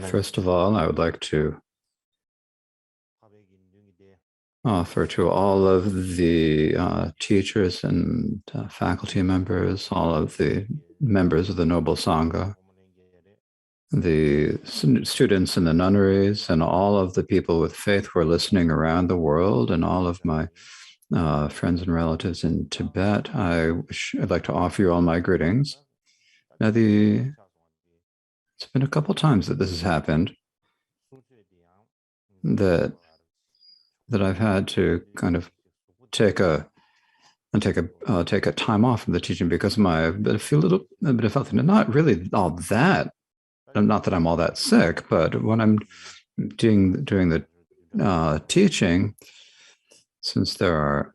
First of all, I would like to offer to all of the teachers and faculty members, all of the members of the Noble Sangha, the students in the nunneries, and all of the people with faith who are listening around the world, and all of my friends and relatives in Tibet. I'd like to offer you all my greetings. Now, it's been a couple times that this has happened, that I've had to kind of take a time off from the teaching because I feel a bit of health. Not really all that. Not that I'm all that sick, but when I'm doing the teaching, since there are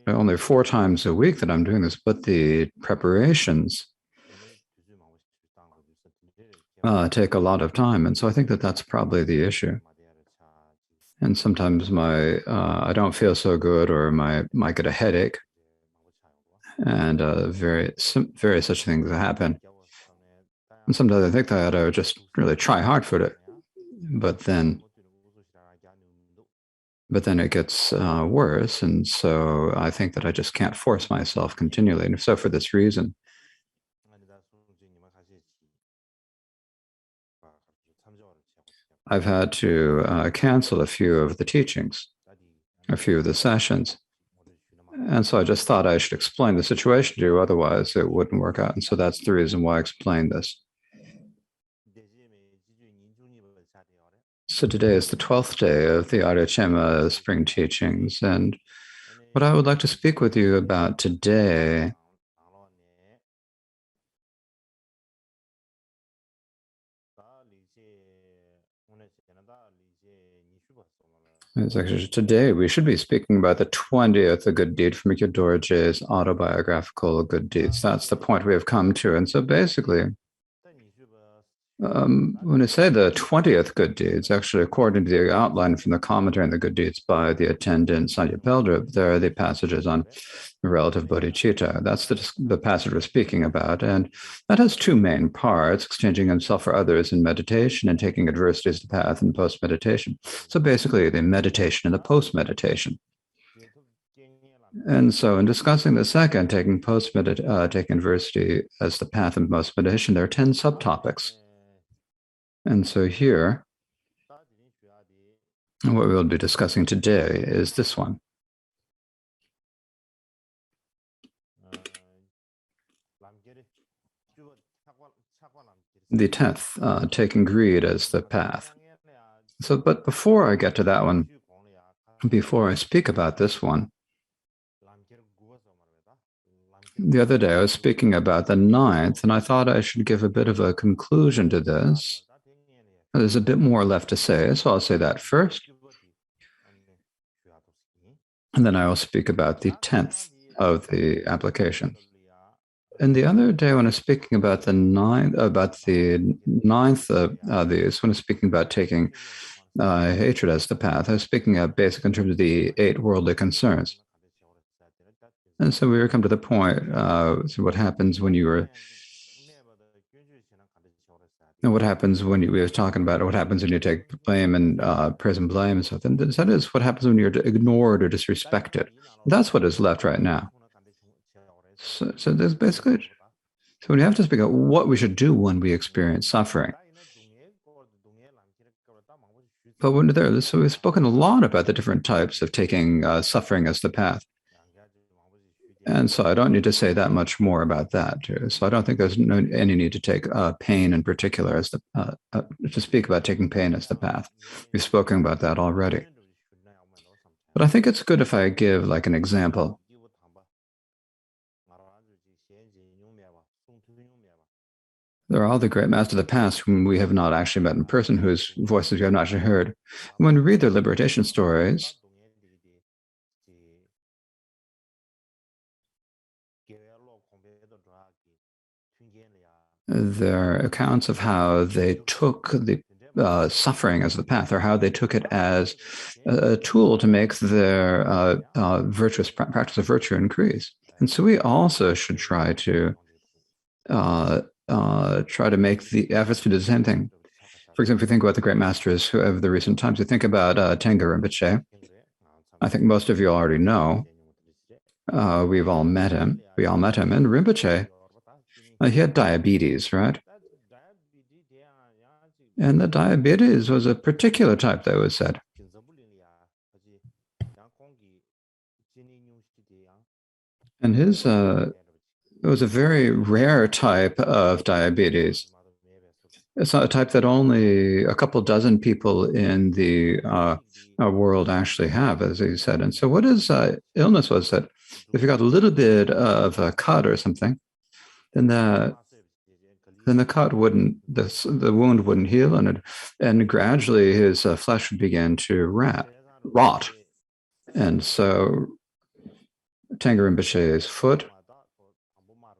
only 4 times a week that I'm doing this, but the preparations take a lot of time, and so I think that that's probably the issue. And sometimes I don't feel so good, or might get a headache, and various such things happen. And sometimes I think that I would just really try hard for it, but then it gets worse, and so I think that I just can't force myself continually. And so for this reason, I've had to cancel a few of the teachings, a few of the sessions. And so I just thought I should explain the situation to you, otherwise it wouldn't work out. And so that's the reason why I explained this. So today is the 12th day of the Arya Chema Spring Teachings. And what I would like to speak with you about today is actually today we should be speaking about the 20th a good deed from Mikyo Dorji's autobiographical good deeds. That's the point we have come to. And so basically, when I say the 20th good deeds, actually, according to the outline from the commentary on the good deeds by the attendant Sanya Peldrup, there are the passages on the relative bodhicitta. That's the passage we're speaking about. And that has 2 main parts: exchanging himself for others in meditation and taking adversity as the path in post-meditation. So basically, the meditation and the post-meditation. And so in discussing the second, taking adversity as the path in post-meditation, there are 10 subtopics. And so here, what we'll be discussing today is this one. The 10th, taking greed as the path. So, but before I get to that one, before I speak about this one, the other day I was speaking about the 9th, and I thought I should give a bit of a conclusion to this. There's a bit more left to say, so I'll say that first. And then I will speak about the 10th of the applications. And the other day, when I was speaking about the 9th of these, when I was speaking about taking hatred as the path, I was speaking of basically in terms of the 8 worldly concerns. And so we come to the point, so what happens when you were, and what happens when we were talking about what happens when you take blame and praise and blame and stuff. And that is what happens when you're ignored or disrespected. That's what is left right now. So there's basically, so when you have to speak about what we should do when we experience suffering. But when there, so we've spoken a lot about the different types of taking suffering as the path. And so I don't need to say that much more about that. So I don't think there's any need to take pain in particular as to speak about taking pain as the path. We've spoken about that already. But I think it's good if I give like an example. There are all the great masters of the past whom we have not actually met in person, whose voices we have not actually heard. When we read their liberation stories, their accounts of how they took the suffering as the path, or how they took it as a tool to make their virtuous practice of virtue increase. And so we also should try to make the efforts to do the same thing. For example, if you think about the great masters of the recent times, you think about Tenga Rinpoche. I think most of you already know. We've all met him. We all met him. And Rinpoche, he had diabetes, right? And the diabetes was a particular type that was said. And his, it was a very rare type of diabetes. It's not a type that only a couple dozen people in the world actually have, as he said. And so what his illness was that if you got a little bit of a cut or something, then the cut wouldn't, the wound wouldn't heal, and gradually his flesh would begin to rot. And so Tenga Rinpoche's foot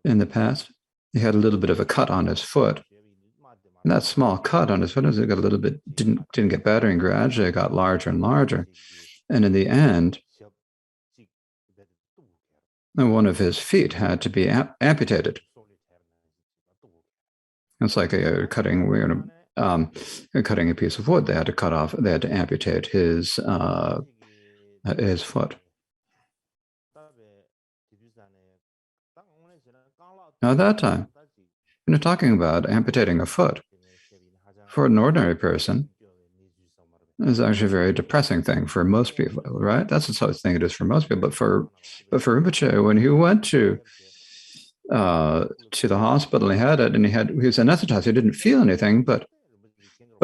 in the past, he had a little bit of a cut on his foot. And that small cut on his foot, as it got a little bit, didn't get better, and gradually it got larger and larger. And in the end, one of his feet had to be amputated. It's like cutting a piece of wood. They had to cut off. They had to amputate his foot. Now, at that time, talking about amputating a foot for an ordinary person is actually a very depressing thing for most people, right? That's the thing it is for most people. But for Rinpoche, when he went to the hospital, he had it, and he was anesthetized. He didn't feel anything, but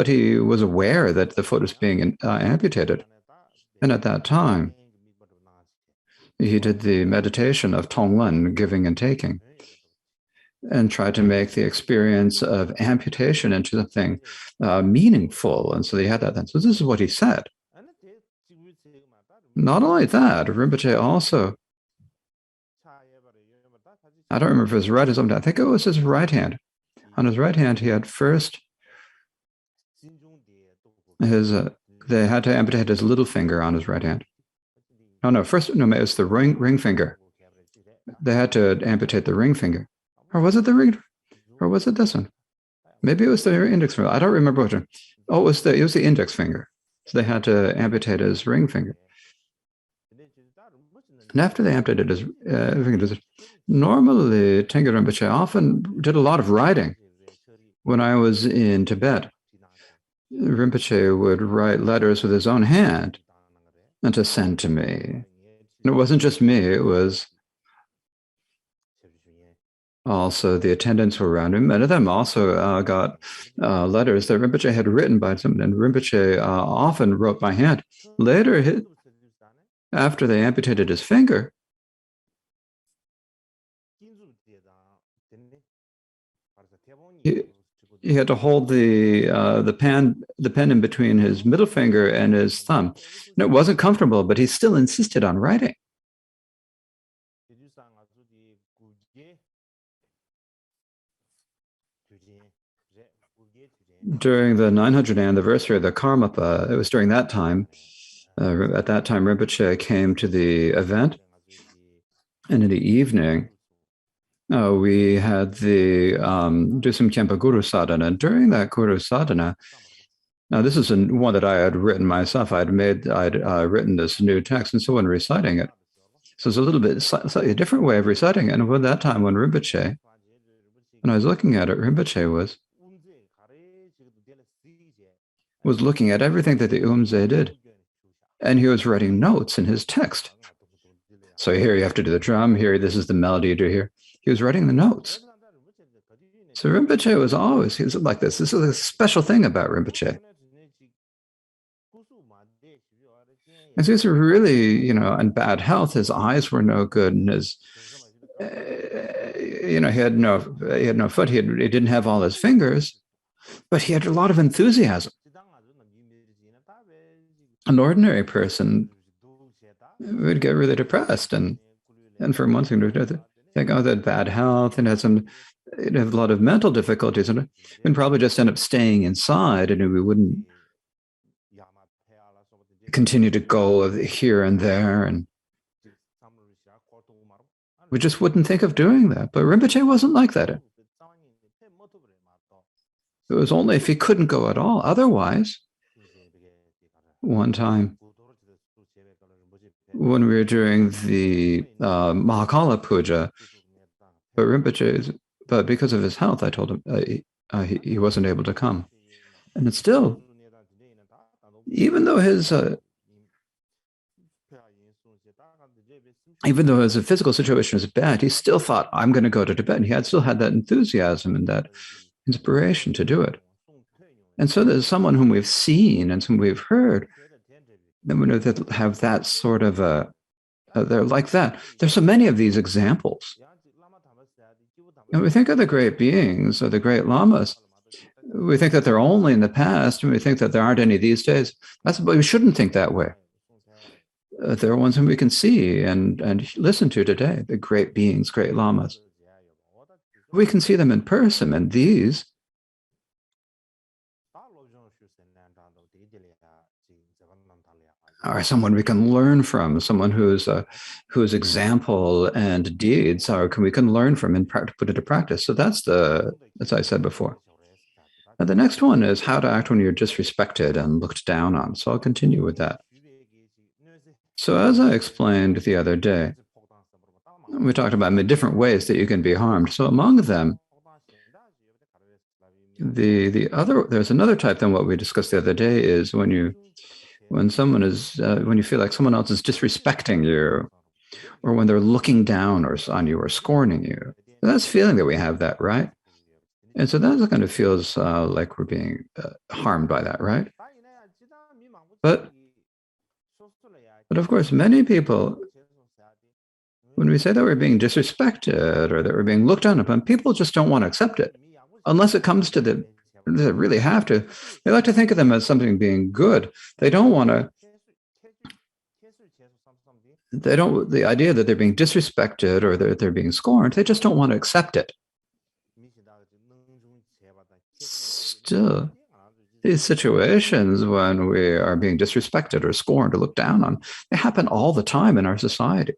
he was aware that the foot was being amputated. And at that time, he did the meditation of Tonglen, giving and taking, and tried to make the experience of amputation into something meaningful. And so he had that then. So this is what he said. Not only that, Rinpoche also, I don't remember if it was right or something, I think it was his right hand. On his right hand, he had first they had to amputate his little finger on his right hand. It was the ring finger. They had to amputate the ring finger. Or was it the ring? Or was it this one? Maybe it was the index finger. I don't remember which one. Oh, it was the index finger. So they had to amputate his ring finger. And after they amputated his finger, normally Tenga Rinpoche often did a lot of writing. When I was in Tibet, Rinpoche would write letters with his own hand and to send to me. And it wasn't just me, it was also the attendants who were around him. Many of them also got letters that Rinpoche had written by someone, and Rinpoche often wrote by hand. Later, after they amputated his finger, he had to hold the pen in between his middle finger and his thumb. And it wasn't comfortable, but he still insisted on writing. During the 900th anniversary of the Karmapa, it was during that time, at that time, Rinpoche came to the event, and in the evening, we had the Dusum Khenpa Guru Sadhana. And during that Guru Sadhana, now this is one that I had written myself. I'd written this new text, and so when reciting it, so it's a little bit slightly different way of reciting it. And at that time, when Rinpoche, when I was looking at it, Rinpoche was looking at everything that the Umze did, and he was writing notes in his text. So here you have to do the drum, here this is the melody you do here. He was writing the notes. So Rinpoche was always, he was like this. This is a special thing about Rinpoche. As he was really, in bad health, his eyes were no good, and his, he had no foot. He didn't have all his fingers, but he had a lot of enthusiasm. An ordinary person would get really depressed, and for one thing to think, oh, that bad health, and had some, you'd have a lot of mental difficulties and probably just end up staying inside, and we wouldn't continue to go here and there, and we just wouldn't think of doing that. But Rinpoche wasn't like that. It was only if he couldn't go at all. Otherwise, one time when we were doing the Mahakala Puja, but because of his health, I told him he wasn't able to come. And it's still, even though his physical situation is bad, he still thought, I'm going to go to Tibet. And he still had that enthusiasm and that inspiration to do it. And so there's someone whom we've seen and whom we've heard, that have that sort of they're like that. There's so many of these examples. And we think of the great beings or the great lamas, we think that they're only in the past, and we think that there aren't any these days. But we shouldn't think that way. There are ones whom we can see and listen to today, the great beings, great lamas. We can see them in person, and these are someone we can learn from, someone whose example and deeds we can learn from and put into practice. So that's as I said before. Now the next one is how to act when you're disrespected and looked down on. So I'll continue with that. So as I explained the other day, we talked about different ways that you can be harmed. So among them, there's another type than what we discussed the other day is when you feel like someone else is disrespecting you, or when they're looking down on you or scorning you. That's feeling that we have that, right? And so that kind of feels like we're being harmed by that, right? But of course, many people, when we say that we're being disrespected or that we're being looked down upon, people just don't want to accept it. Unless it comes to they really have to. They like to think of them as something being good. They don't want to. The idea that they're being disrespected or that they're being scorned, they just don't want to accept it. Still, these situations when we are being disrespected or scorned or looked down on, they happen all the time in our society.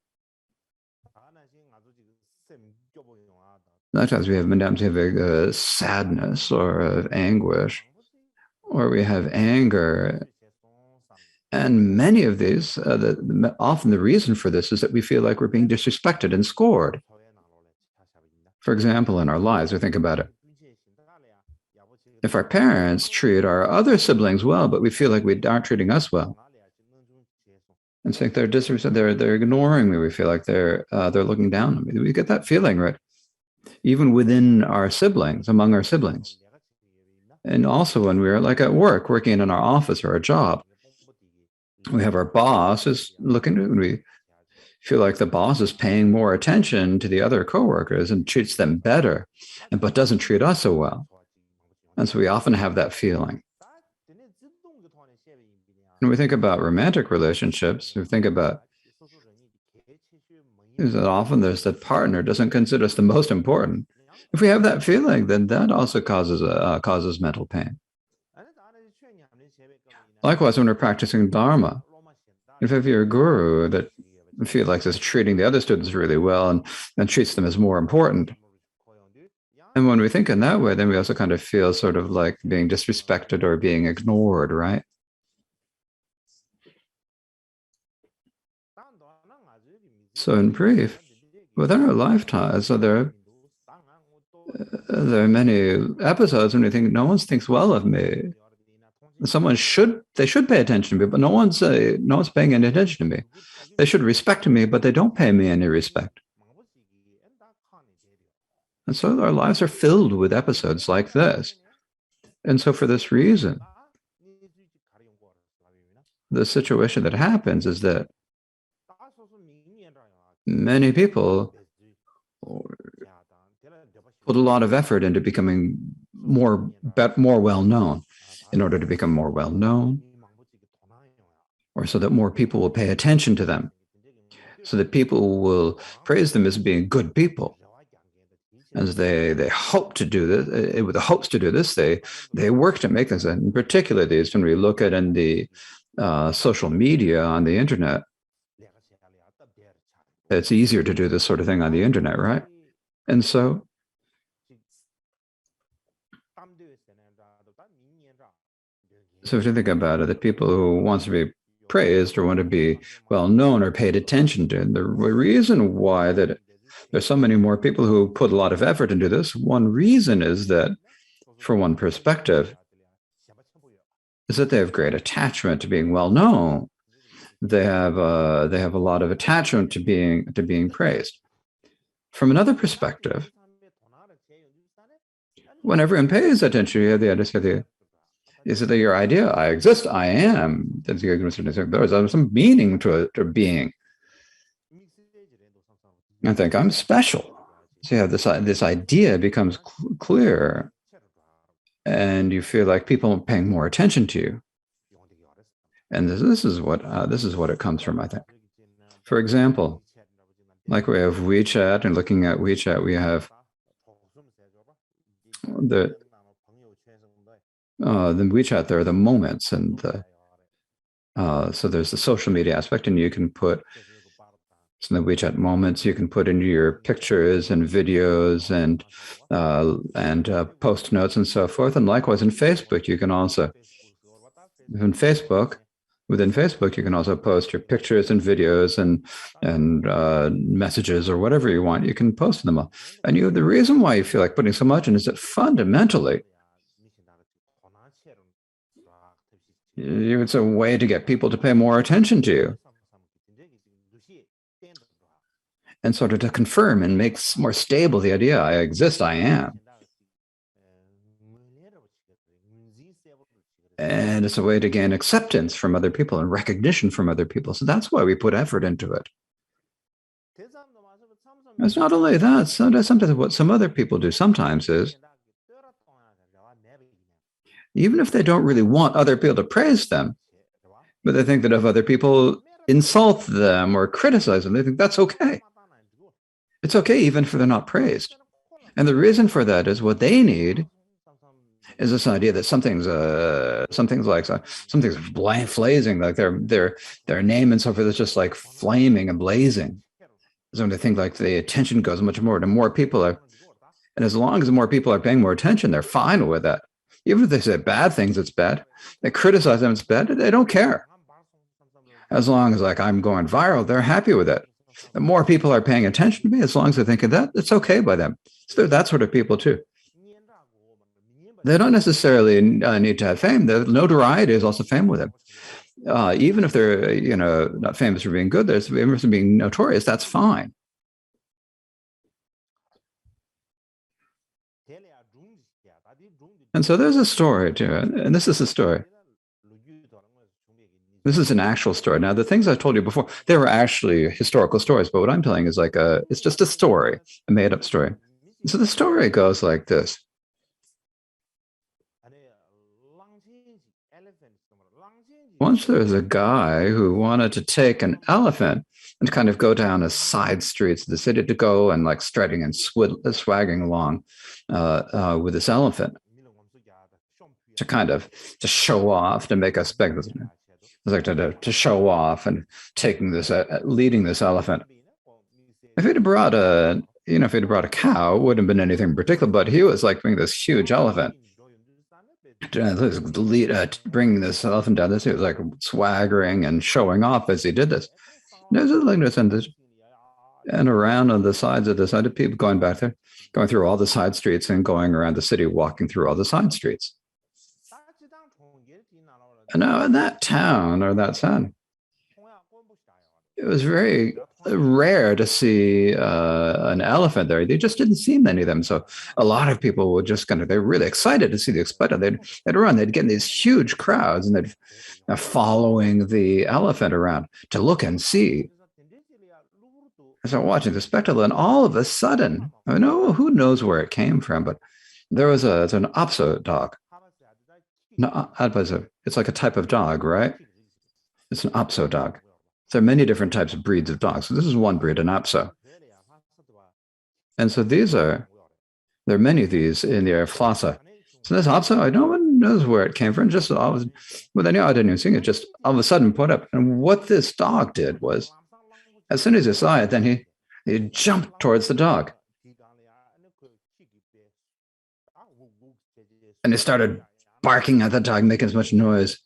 Sometimes we have sadness or anguish, or we have anger. And many of these, often the reason for this is that we feel like we're being disrespected and scorned. For example, in our lives, we think about it. If our parents treat our other siblings well, but we feel like we aren't treating us well, and think they're ignoring me, we feel like they're looking down on me. We get that feeling, right? Even within our siblings, among our siblings. And also when we're like at work, working in our office or a job, we have our boss is looking, and we feel like the boss is paying more attention to the other coworkers and treats them better, but doesn't treat us so well. And so we often have that feeling. When we think about romantic relationships, we think about is that often there's that partner doesn't consider us the most important. If we have that feeling, then that also causes mental pain. Likewise, when we're practicing Dharma, if you're a guru that feel like is treating the other students really well and treats them as more important, and when we think in that way, then we also kind of feel sort of like being disrespected or being ignored, right? So in brief, within our lifetime, so there are many episodes when we think no one thinks well of me. They should pay attention to me, but no one's paying any attention to me. They should respect me, but they don't pay me any respect. And so our lives are filled with episodes like this. And so for this reason, the situation that happens is that many people put a lot of effort into becoming more well-known in order to become more well-known, or so that more people will pay attention to them, so that people will praise them as being good people. as they hope to do this, with the hopes to do this, they work to make this. And in particular, these when we look at in the social media on the internet, it's easier to do this sort of thing on the internet, right? And so if you think about it, the people who want to be praised or want to be well known or paid attention to, the reason why that there's so many more people who put a lot of effort into this, one reason is that, for one perspective, is that they have great attachment to being well known. They have a lot of attachment to being praised. From another perspective, when everyone pays attention, you have the idea. Is it your idea? I exist. I am. There's some meaning to being. I think I'm special. So you have this idea becomes clear, and you feel like people are paying more attention to you. And this is what it comes from, I think. For example, like we have WeChat, and looking at WeChat, we have the WeChat. There are the moments, and so there's the social media aspect, and you can put the WeChat moments. You can put into your pictures and videos and post notes and so forth. And likewise in Facebook, you can also within Facebook, you can also post your pictures and videos and messages or whatever you want. You can post them all. And the reason why you feel like putting so much in is that fundamentally, it's a way to get people to pay more attention to you. And sort of to confirm and make more stable the idea, I exist, I am. And it's a way to gain acceptance from other people and recognition from other people. So that's why we put effort into it. It's not only that, sometimes what some other people do sometimes is, even if they don't really want other people to praise them, but they think that if other people insult them or criticize them, they think that's okay. It's okay even if they're not praised. And the reason for that is what they need is this idea that something's blazing, like their name and so forth is just like flaming and blazing. So they think like the attention goes much more to more people are, and as long as more people are paying more attention, they're fine with that. Even if they say bad things, it's bad. They criticize them, it's bad. They don't care. As long as like I'm going viral, they're happy with it. The more people are paying attention to me, as long as they think of that, it's okay by them. So they're that sort of people too. They don't necessarily need to have fame. The notoriety is also fame with them. Even if they're, not famous for being good, they're famous for being notorious. That's fine. And so there's a story to it, and this is a story. This is an actual story. Now, the things I told you before, they were actually historical stories, but what I'm telling is like it's just a story, a made-up story. So the story goes like this. Once there was a guy who wanted to take an elephant and kind of go down a side streets of the city to go and like strutting and swagging along with this elephant to show off, to make us spectacle. It's like to show off and taking this, leading this elephant. If he'd brought a cow, it wouldn't have been anything particular, but he was like bringing this huge elephant. Bringing this elephant down this, he was like swaggering and showing off as he did this. There's a likeness and around on the sides of the side of people going back there, going through all the side streets and going around the city, walking through all the side streets. And now in that town or that town, it was very rare to see an elephant there. They just didn't see many of them. So a lot of people would just they're really excited to see the expedition. They'd run, they'd get in these huge crowds and they'd following the elephant around to look and see. So watching the spectacle, and all of a sudden, I know who knows where it came from, but there was an Apso dog. No, it's like a type of dog, right? It's an Apso dog. There are many different types of breeds of dogs. So this is one breed, an Apso. And so these are There are many of these in the area of Lhasa. So this Hapsa, no one knows where it came from. Just always, well, I knew I didn't even see it. Just all of a sudden put up. And what this dog did was, as soon as he saw it, then he jumped towards the dog. And he started barking at the dog, making as much noise.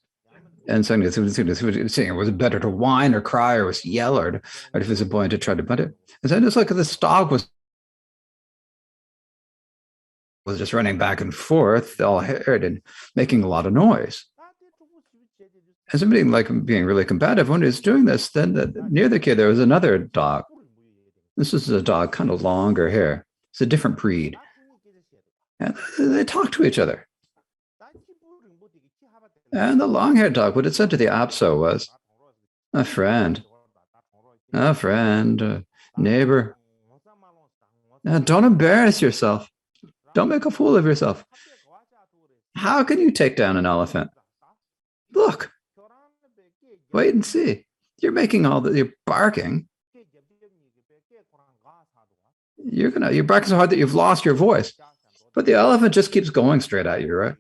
And saying was it better to whine or cry or was yell or if it was a boy to try to butt it. And so just like this dog was just running back and forth, all haired and making a lot of noise. And somebody like being really combative when he's doing this, then near the kid there was another dog. This is a dog, kind of longer hair. It's a different breed. And they talk to each other. And the long-haired dog, what it said to the Apso was, a friend, neighbor. Don't embarrass yourself. Don't make a fool of yourself. How can you take down an elephant? Look, wait and see. You're barking. You're barking so hard that you've lost your voice. But the elephant just keeps going straight at you, right?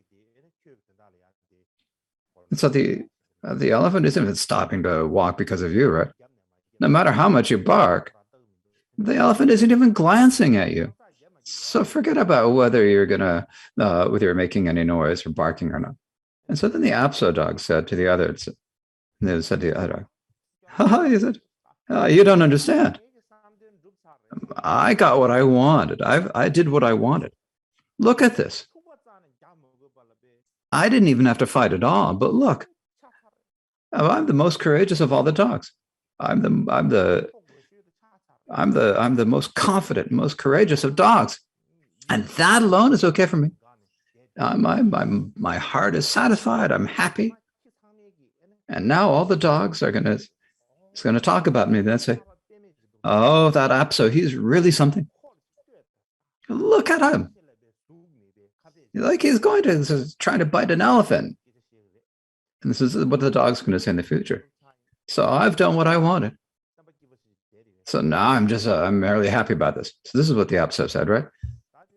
And so the elephant isn't even stopping to walk because of you, right? No matter how much you bark, the elephant isn't even glancing at you. So forget about whether whether you're making any noise or barking or not. And so then the Apso dog said to the other, they said to the other dog, he said, you don't understand. I got what I wanted. I did what I wanted. Look at this. I didn't even have to fight at all, but look, I'm the most courageous of all the dogs. I'm the most confident, most courageous of dogs, and that alone is okay for me. My heart is satisfied. I'm happy, and now all the dogs are gonna talk about me. Then say, "Oh, that Apso, he's really something. Look at him. Like he's trying to bite an elephant." And this is what the dog's going to say in the future. So I've done what I wanted. So now I'm merely happy about this. So this is what the Apso said, right?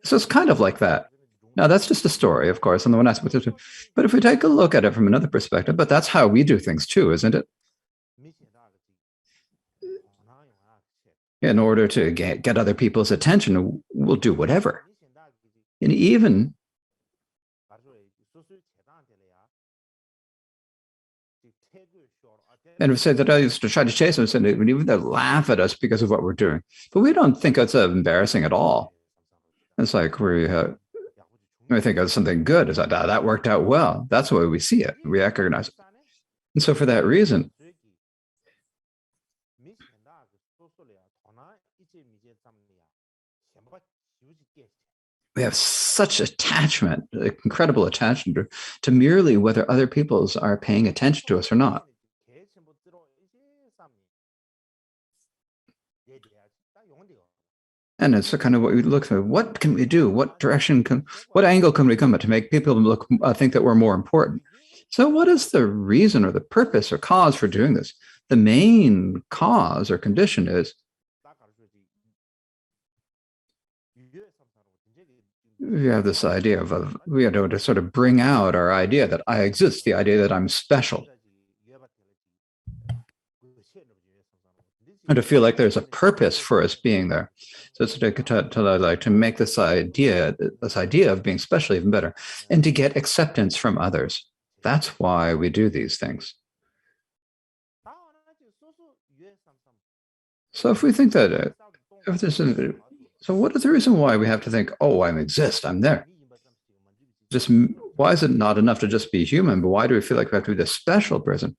So it's kind of like that. Now that's just a story, of course, on the one aspect of it. But if we take a look at it from another perspective, but that's how we do things too, isn't it? In order to get other people's attention, we'll do whatever. And even we say that I used to try to chase them, and even they laugh at us because of what we're doing. But we don't think it's embarrassing at all. It's like we think of something good. It's like, that worked out well. That's the way we see it. We recognize it. And so for that reason, we have such attachment, incredible attachment to merely whether other people's are paying attention to us or not. And it's kind of what we look for. What can we do? What angle can we come at to make people think that we're more important? So what is the reason or the purpose or cause for doing this? The main cause or condition is we have this idea of we have to sort of bring out our idea that I exist, the idea that I'm special. And to feel like there's a purpose for us being there. So it's to make this idea of being special even better, and to get acceptance from others. That's why we do these things. So if we think that, so what is the reason why we have to think, oh, I exist, I'm there? Just why is it not enough to just be human, but why do we feel like we have to be the special person?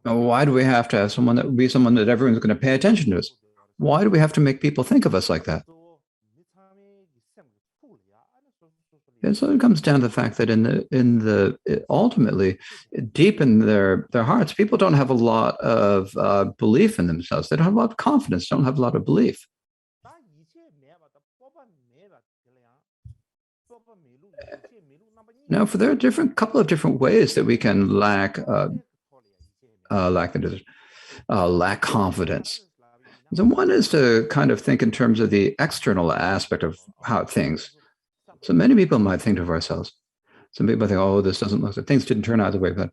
Why do we have to have someone that everyone's going to pay attention to us? Why do we have to make people think of us like that? And so it comes down to the fact that ultimately, deep in their hearts, people don't have a lot of belief in themselves. They don't have a lot of confidence, don't have a lot of belief. Now, there are couple of different ways that we can lack confidence. So one is to kind of think in terms of the external aspect of how things. So many people might think of ourselves. Some people think, oh, this doesn't look like things didn't turn out the way, but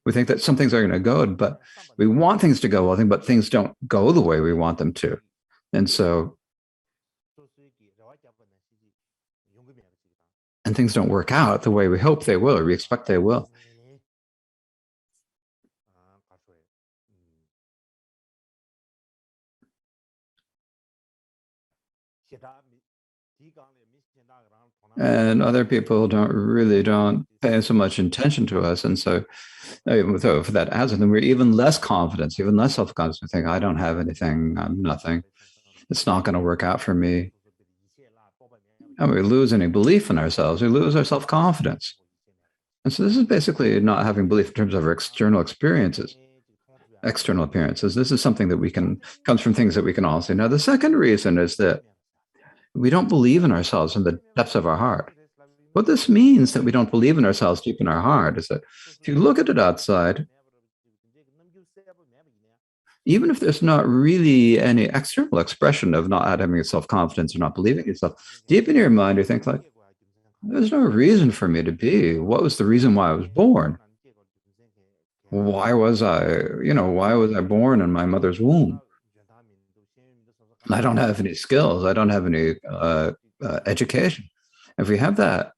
we think that some things are going to go, but we want things to go well, but things don't go the way we want them to. And so, and things don't work out the way we hope they will or we expect they will. And other people don't pay so much attention to us. And so, for that as then we're even less confidence, even less self-confidence. We think, I don't have anything, I'm nothing. It's not going to work out for me. And we lose any belief in ourselves. We lose our self-confidence. And so this is basically not having belief in terms of our external experiences, external appearances. This is something that comes from things that we can all see. Now, the second reason is that we don't believe in ourselves in the depths of our heart. What this means that we don't believe in ourselves deep in our heart is that if you look at it outside, even if there's not really any external expression of not having self-confidence or not believing in yourself, deep in your mind, you think like, there's no reason for me to be. What was the reason why I was born? Why was I born in my mother's womb? I don't have any skills. I don't have any education. If we have that,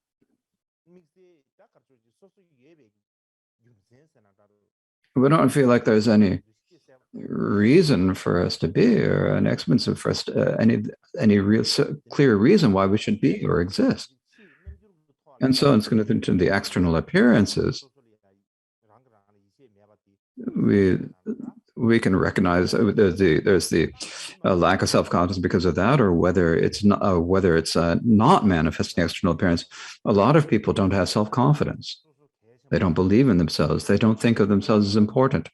we don't feel like there's any reason for us to be or an explanation for us to, any real clear reason why we should be or exist. And so it's going to into the external appearances. We can recognize there's the lack of self-confidence because of that, or whether it's not manifesting external appearance. A lot of people don't have self-confidence. They don't believe in themselves. They don't think of themselves as important.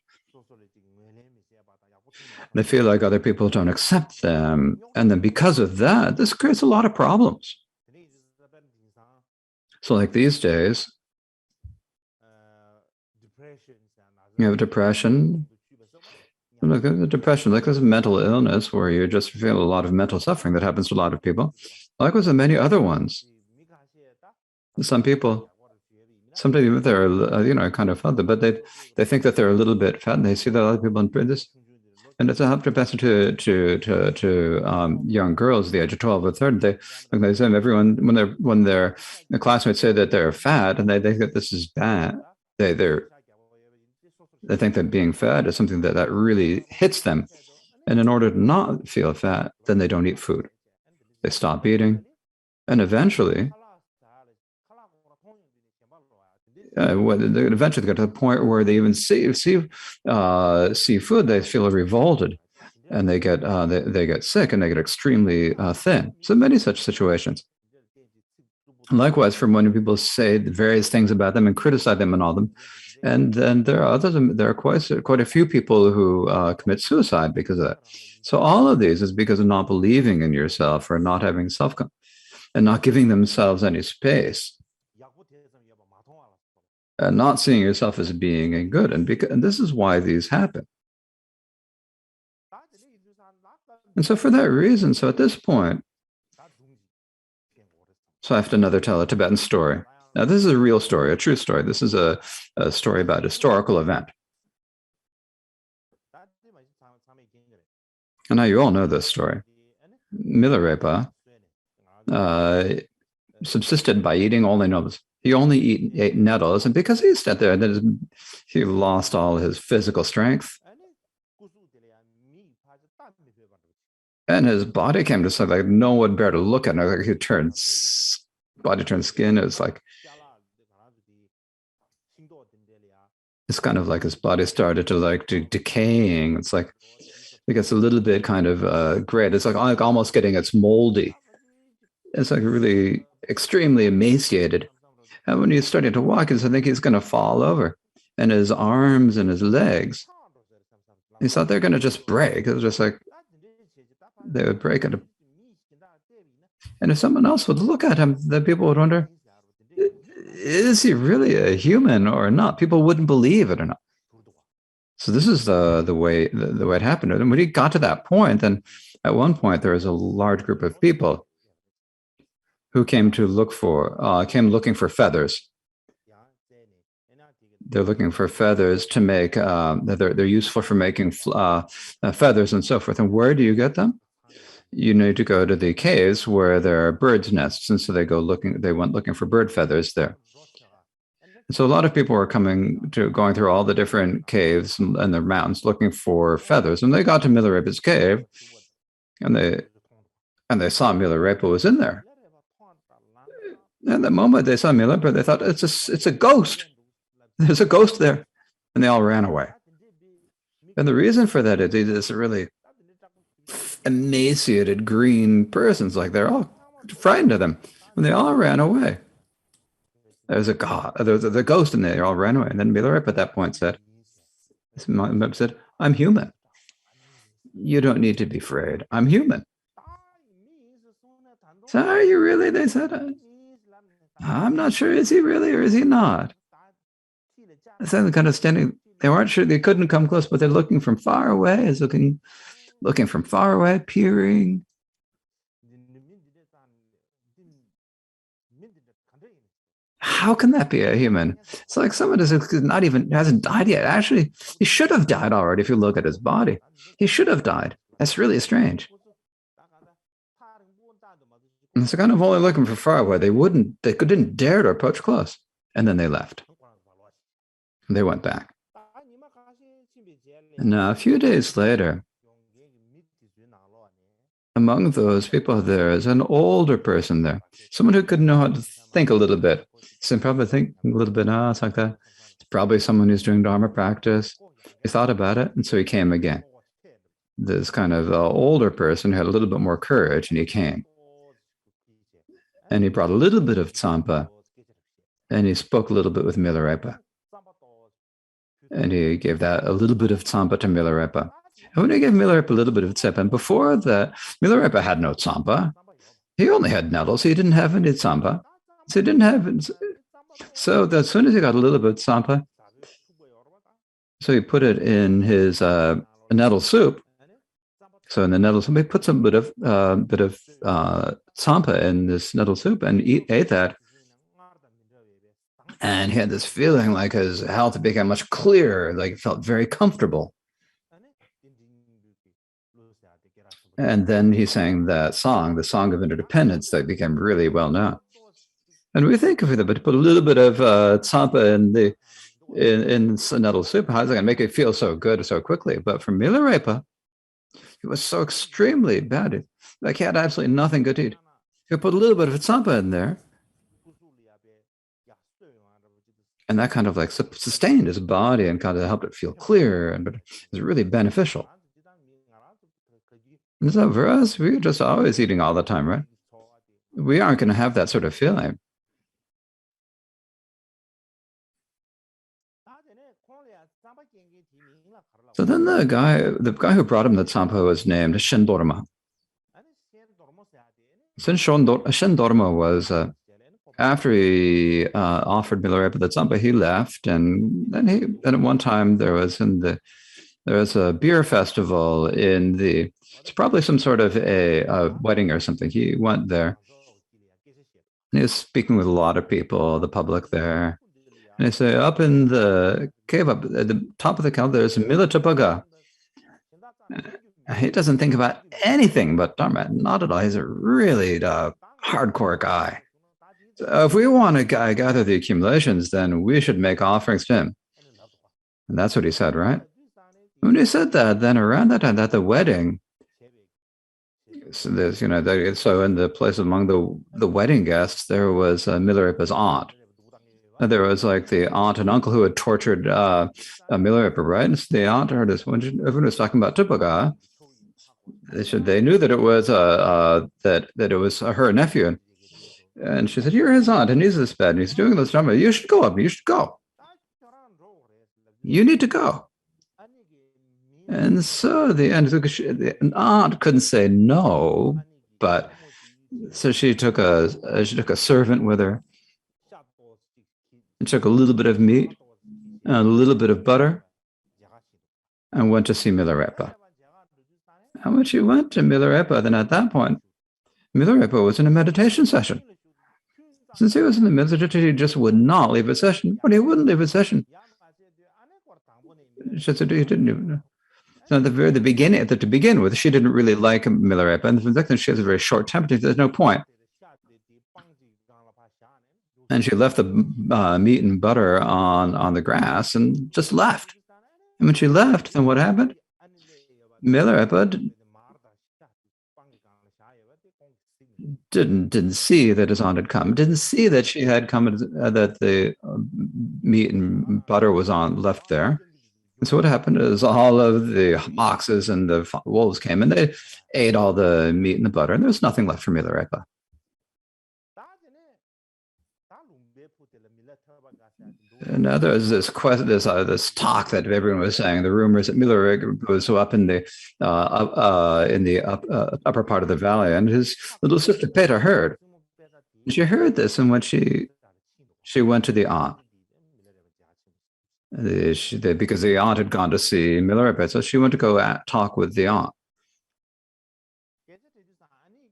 They feel like other people don't accept them. And then because of that, this creates a lot of problems. So like these days, you have depression. Look at the depression, like there's a mental illness where you just feel a lot of mental suffering that happens to a lot of people. Likewise, with many other ones. Some people, sometimes they're, kind of fat, but they think that they're a little bit fat, and they see that other people in this. And it's a happen to young girls at the age of 12 or 13. They say everyone when their classmates say that they're fat and they think that this is bad. They think that being fat is something that really hits them. And in order to not feel fat, then they don't eat food. They stop eating. And eventually, eventually they get to the point where they even see food, they feel revolted. And they get sick and they get extremely thin. So many such situations. Likewise, for when people say various things about them and criticize them and all them, and then there are others. There are quite a few people who commit suicide because of that. So all of these is because of not believing in yourself or not having and not giving themselves any space, and not seeing yourself as being a good. And this is why these happen. And so for that reason, so at this point, so I have to tell a Tibetan story. Now, this is a real story, a true story. This is a story about a historical event. And now you all know this story. Milarepa subsisted by eating only nettles. He only ate nettles, and because he sat there, he lost all his physical strength. And his body came to something like no one would bear to look at. Like he body turned skin. It was like it's kind of like his body started to decaying. It's like it gets a little bit kind of gray. It's like almost getting it's moldy. It's like really extremely emaciated. And when he's starting to walk, I think he's going to fall over. And his arms and his legs, he thought they're going to just break. It was just like they would break it. And if someone else would look at him, then people would wonder, is he really a human or not? People wouldn't believe it or not. So this is the way it happened. And when he got to that point, then at one point there was a large group of people who came looking for feathers. They're looking for feathers to make. They're useful for making feathers and so forth. And where do you get them? You need to go to the caves where there are birds' nests, and so they went looking for bird feathers there. And so a lot of people were going through all the different caves and the mountains looking for feathers, and they got to Milarepa's cave, and they saw Milarepa was in there. And the moment they saw Milarepa, they thought it's a ghost. There's a ghost there, and they all ran away. And the reason for that is this really emaciated green persons, like they're all frightened of them, and they all ran away. There's a ghost in there. They all ran away, and then Milarepa at that point said, "I'm human. You don't need to be afraid. I'm human." So are you really? They said, "I'm not sure. Is he really or is he not?" So they're kind of standing. They weren't sure. They couldn't come close, but they're looking from far away. Is looking from far away, peering. How can that be a human? It's like someone hasn't died yet. Actually, he should have died already. If you look at his body, he should have died. That's really strange. And it's kind of only looking from far away. They didn't dare to approach close, and then they left. They went back. And a few days later, among those people, there is an older person there, someone who could know how to think a little bit. So probably think a little bit, it's like that. It's probably someone who's doing Dharma practice. He thought about it, and so he came again. This kind of older person who had a little bit more courage, and he came. And he brought a little bit of tsampa, and he spoke a little bit with Milarepa. And he gave that a little bit of tsampa to Milarepa. And when he gave Milarepa a little bit of tsampa, and before that, Milarepa had no tsampa. He only had nettles. He didn't have any tsampa. So he didn't have it. So as soon as he got a little bit of tsampa, so he put it in his nettle soup. So in the nettle soup, he put some bit of tsampa in this nettle soup and ate that. And he had this feeling like his health became much clearer, like it felt very comfortable. And then he sang that song, the Song of Interdependence, that became really well known. And we think of it, but to put a little bit of tsampa in nettle soup, how's it going to make it feel so good so quickly? But for Milarepa, it was so extremely bad. Like he had absolutely nothing good to eat. You put a little bit of tsampa in there, and that kind of like sustained his body and kind of helped it feel clear, and but it was really beneficial. And so for us, we're just always eating all the time, right? We aren't going to have that sort of feeling. So then the guy who brought him the tsampa was named Shendorma. Shendorma was after he offered Milarepa the tsampa, he left, and then at one time there was a beer festival it's probably some sort of a wedding or something. He went there. And he was speaking with a lot of people, the public there. And they say, up in the cave, up at the top of the cave, there's Milatapaga. He doesn't think about anything but Dharma, not at all. He's a really hardcore guy. So if we want to gather the accumulations, then we should make offerings to him. And that's what he said, right? When he said that, then around that time, at the wedding, so there's, so in the place among the wedding guests, there was Milarepa's aunt. And there was like the aunt and uncle who had tortured Milarepa, right? And so the aunt heard this when everyone was talking about Tupaga. They knew that it was that it was her nephew, and she said, "You're his aunt, and he's this bad, and he's doing this drama. You should go up. You should go. You need to go." And so the aunt couldn't say no, but so she took a servant with her, and took a little bit of meat, and a little bit of butter, and went to see Milarepa. And when she went to Milarepa, then at that point, Milarepa was in a meditation session. Since he was in the meditation, he just would not leave a session, but he wouldn't leave a session. She said he didn't even know. So at the beginning, to begin with, she didn't really like Milarepa, and the fact that she has a very short temper, there's no point. And she left the meat and butter on the grass and just left. And when she left, then what happened? Milarepa didn't see that his aunt had come, didn't see that she had come, that the meat and butter was left there. And so what happened is all of the foxes and the wolves came and they ate all the meat and the butter, and there was nothing left for Milarepa. And now there's this talk that everyone was saying, the rumors that Milarepa was up in the upper part of the valley, and his little sister Petra heard. She heard this, and when she went to the aunt, because the aunt had gone to see Milarepa, so she went to go talk with the aunt.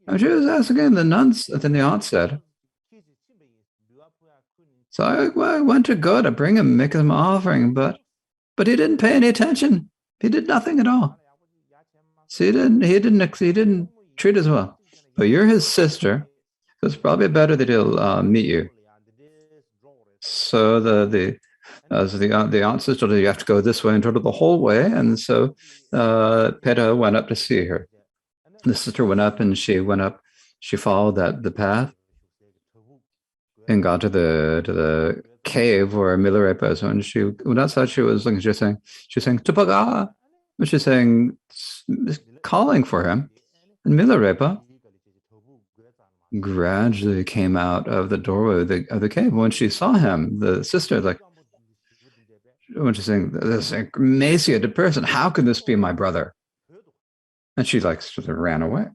And she was asking the nuns, then the aunt said, so I went to go to bring him, make him an offering, but he didn't pay any attention. He did nothing at all. So he didn't treat us well. But you're his sister, so it's probably better that he'll meet you. So the aunt sister told her, you have to go this way, and told her the whole way. And so Petra went up to see her. The sister went up, and she followed the path and got to the cave where Milarepa is. When she went outside, she was looking. She was saying Tupaga, which is saying, calling for him. And Milarepa gradually came out of the doorway of the cave. When she saw him, the sister when she's saying, this emaciated person, how can this be my brother? And she sort of ran away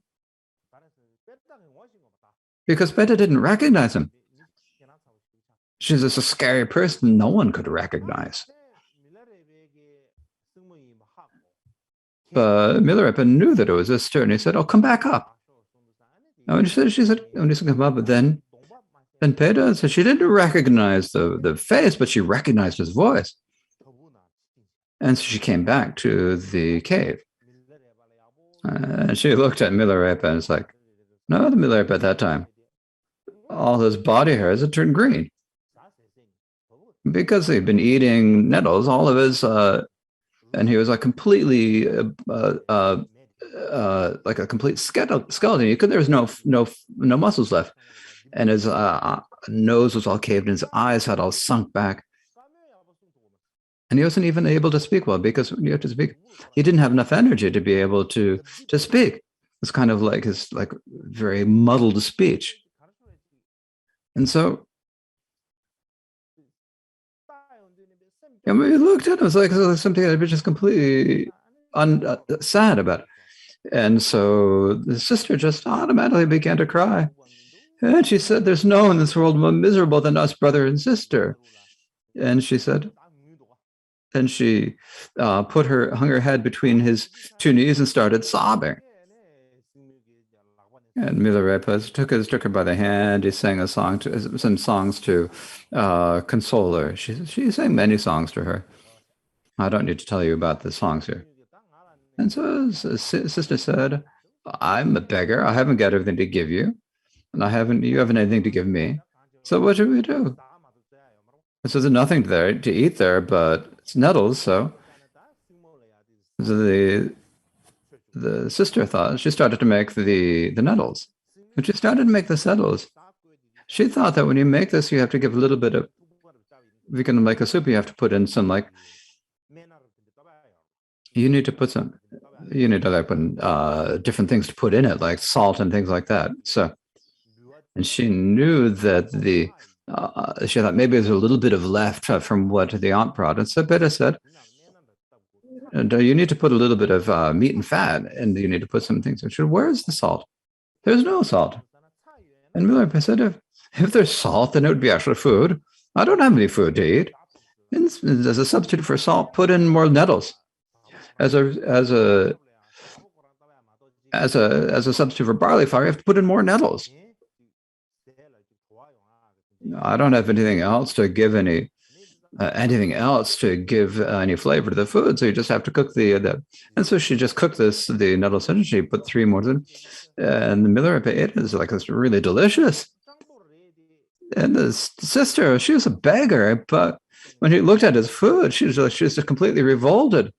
because Petra didn't recognize him. She's just a scary person no one could recognize. But Milarepa knew that it was his sister, and he said, oh, come back up. And when she said, come up, but then Petra said she didn't recognize the face, but she recognized his voice. And so she came back to the cave. And she looked at Milarepa and it's like, no, the Milarepa at that time, all his body hairs had turned green. Because he'd been eating nettles, all of his, and he was completely, like a complete skeleton. There was no muscles left. And his nose was all caved, and his eyes had all sunk back. And he wasn't even able to speak well, because when you have to speak, he didn't have enough energy to be able to speak. It's kind of like his very muddled speech. And so, and we looked at it, it was like something that was just completely sad about it. And so the sister just automatically began to cry. And she said, there's no one in this world more miserable than us, brother and sister. And she said, and she hung her head between his two knees and started sobbing. And Milarepa took her by the hand. He sang some songs to console her. She sang many songs to her. I don't need to tell you about the songs here. And so his sister said, I'm a beggar. I haven't got everything to give you. And you haven't anything to give me. So what should we do? So there's nothing there to eat there, but it's nettles. So the sister thought, she started to make the nettles. When she started to make the nettles, she thought that when you make this, you have to give a little bit of, if you can make a soup, you have to put in some you need to put different things to put in it, like salt and things like that. So, and she knew that she thought maybe there's a little bit of left from what the aunt brought. And so Petra said, you need to put a little bit of meat and fat, and you need to put some things. And she said, where's the salt? There's no salt. And Milarepa said, if there's salt, then it would be actual food. I don't have any food to eat. And as a substitute for salt, put in more nettles. as a substitute for barley flour, you have to put in more nettles. I don't have anything else to give any flavor to the food, so you just have to cook the. And so she just cooked the nettles, and she put three more in, and the Milarepa ate it. It's like it's really delicious. And the sister, she was a beggar, but when she looked at his food, she was just completely revolted.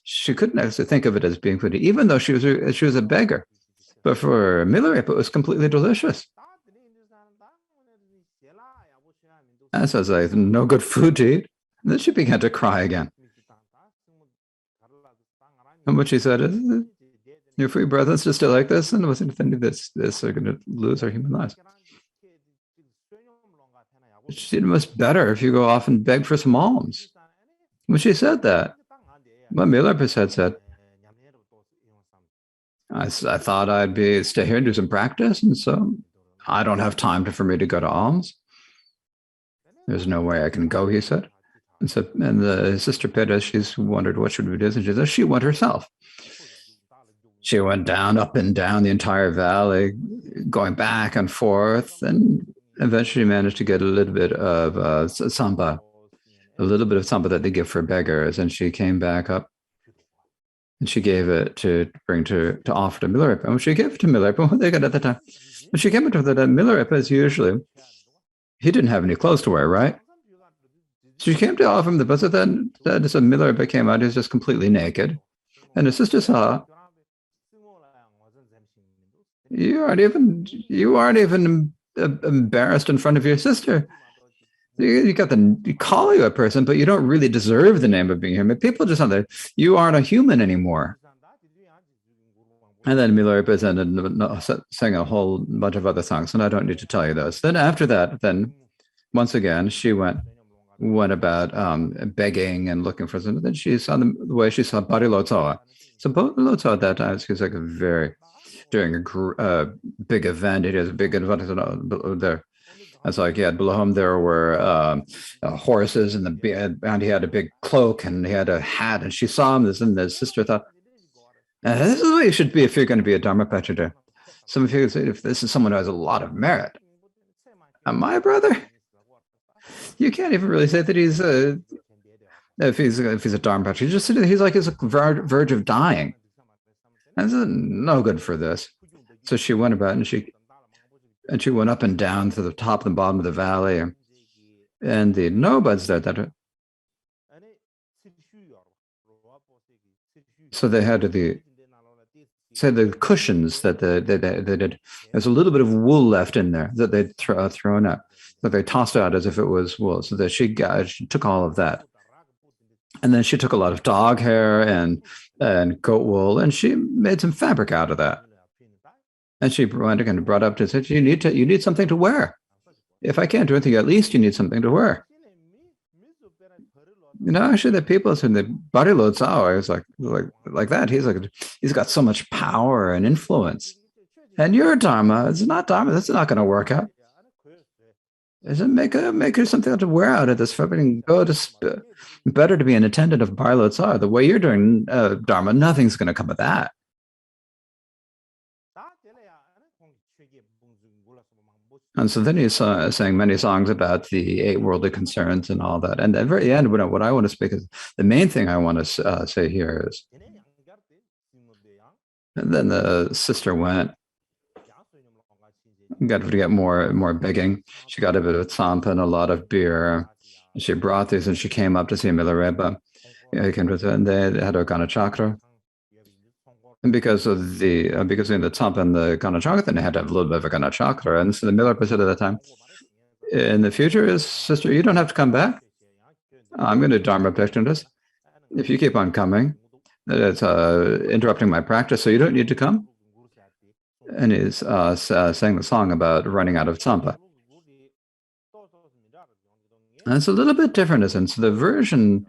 She couldn't actually think of it as being food, even though she was a beggar. But for Milarepa, it was completely delicious. And so I was like, no good food to eat. And then she began to cry again. And what she said is, your free brothers just still like this, and it wasn't thinking this are going to lose our human lives. It was better if you go off and beg for some alms. When she said that, what Milarepa said, I thought I'd stay here and do some practice, and so I don't have time for me to go to alms. There's no way I can go, he said. And the sister Peta, she's wondered what should we do, and she said she went herself. She went up and down the entire valley, going back and forth, and eventually managed to get a little bit of tsampa, that they give for beggars. And she came back up, and she gave it to offer to Milarepa. And when she gave it to Milarepa, what they got at the time, when she came into that Milarepa, as usually, he didn't have any clothes to wear, right? So she came to offer him the bus, then Milarepa came out, he was just completely naked. And his sister saw, you aren't even embarrassed in front of your sister. You call you a person, but you don't really deserve the name of being human. People just know you aren't a human anymore. And then Milarepa sang a whole bunch of other songs, and I don't need to tell you those. Then after that, once again, she went about begging and looking for something. Then she saw the way she saw Barilotsoa. So Barilotsoa at that time, he was like during a big event. It is a big event there. It's like, yeah, below him there were horses, and he had a big cloak, and he had a hat, and she saw him. And the sister thought, this is the way you should be if you're going to be a Dharma practitioner. Some of you say, if this is someone who has a lot of merit. My brother, you can't even really say that he's if he's a Dharma practitioner. He's like he's a verge of dying. That's no good for this. So she went about, and she went up and down to the top and the bottom of the valley, and the nomads there. So they had the cushions that they did. There's a little bit of wool left in there that they'd thrown out, that they tossed out as if it was wool. So that she took all of that, and then she took a lot of dog hair and goat wool, and she made some fabric out of that. And she went again and brought up to say, you need something to wear. If I can't do anything, at least you need something to wear. Actually, the people in the Barilotsoa is like that. He's got so much power and influence. And your Dharma, it's not Dharma. That's not going to work out. Doesn't make her something to wear out of this. Better to be an attendant of Barilotsoa. The way you're doing Dharma, nothing's going to come of that. And so then he's sang many songs about the 8 worldly concerns and all that. And at the very end, what I want to speak is the main thing I want to say here is, and then the sister went, got to get more begging. She got a bit of tsampa and a lot of beer. And she brought these, and she came up to see Milarepa. And they had a Ganachakra. And because of the tsampa and the Ganachakra, they had to have a little bit of a Ganachakra. And so the Milarepa said at the time, in the future, sister, you don't have to come back. I'm going to Dharma practice. If you keep on coming, it's interrupting my practice, so you don't need to come. And he's sang the song about running out of tsampa. And it's a little bit different, isn't it? So the version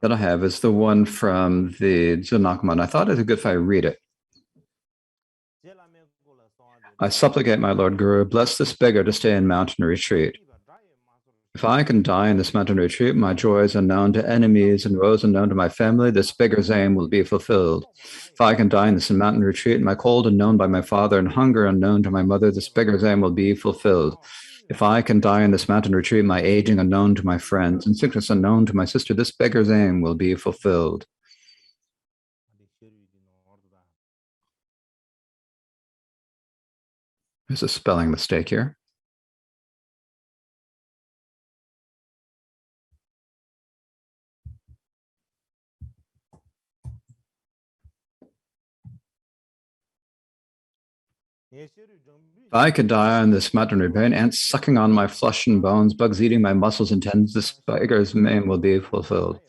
that I have is the one from the Janakman. I thought it'd be good if I read it. I supplicate my Lord Guru, bless this beggar to stay in mountain retreat. If I can die in this mountain retreat, my joys unknown to enemies and woes unknown to my family, this beggar's aim will be fulfilled. If I can die in this mountain retreat, my cold unknown by my father and hunger unknown to my mother, this beggar's aim will be fulfilled. If I can die in this mountain retreat, my aging unknown to my friends and sickness unknown to my sister, this beggar's aim will be fulfilled. There's a spelling mistake here. If I could die on this mountain rebellion, ants sucking on my flesh and bones, bugs eating my muscles and tendons, this beggar's aim will be fulfilled.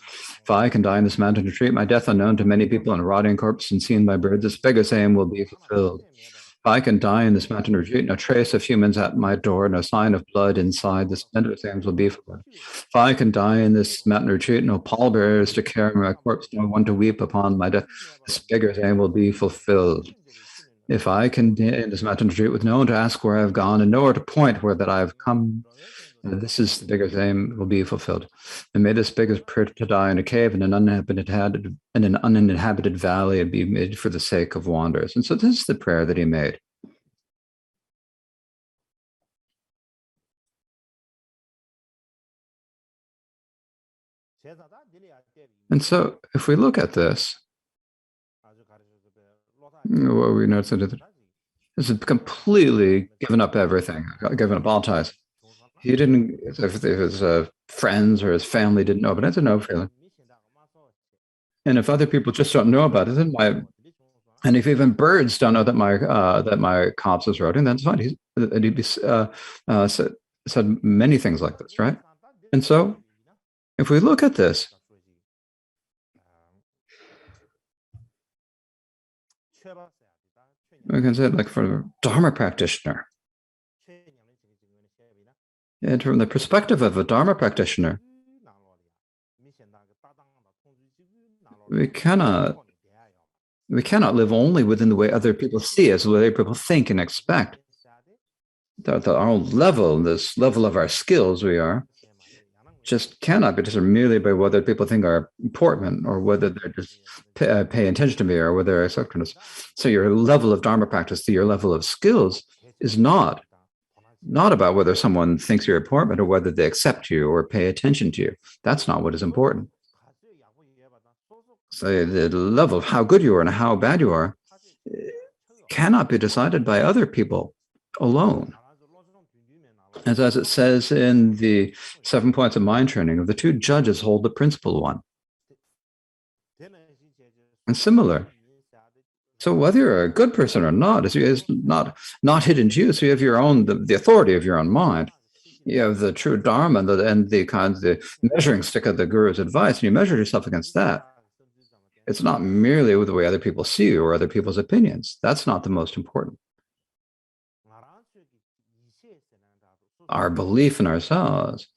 If I can die in this mountain retreat, my death unknown to many people and rotting corpse and seen by birds, this beggar's aim will be fulfilled. If I can die in this mountain retreat, no trace of humans at my door, no sign of blood inside, this beggar's aim will be fulfilled. If I can die in this mountain retreat, no pallbearers to carry my corpse, no one to weep upon my death, this beggar's aim will be fulfilled. If I can in this mountain retreat with no one to ask where I've gone and nowhere to point where that I've come, this is the beggar's aim will be fulfilled. And may this beggar's prayer to die in a cave in an uninhabited valley and be made for the sake of wanderers. And so this is the prayer that he made. And so if we look at this, what we notice is this is completely given up everything, given up all ties. He didn't, if his friends or his family didn't know, but it's a no feeling. And if other people just don't know about it, then and if even birds don't know that my corpse is rotting, that's fine. He said many things like this, right? And so, if we look at this, we can say, like, for a Dharma practitioner, and from the perspective of a Dharma practitioner, we cannot live only within the way other people see us, the way other people think and expect. Our own level, this level of our skills we are, just cannot be determined merely by whether people think are important or whether they're just pay attention to me or whether they're acceptance. So your level of Dharma practice, your level of skills is not about whether someone thinks you're important or whether they accept you or pay attention to you. That's not what is important. So the level of how good you are and how bad you are cannot be decided by other people alone. And as it says in the 7 points of mind training, of the two judges hold the principal one. And similar. So whether you're a good person or not is not hidden to you. So you have your own, the authority of your own mind. You have the true Dharma and the measuring stick of the Guru's advice, and you measure yourself against that. It's not merely with the way other people see you or other people's opinions. That's not the most important. Our belief in ourselves,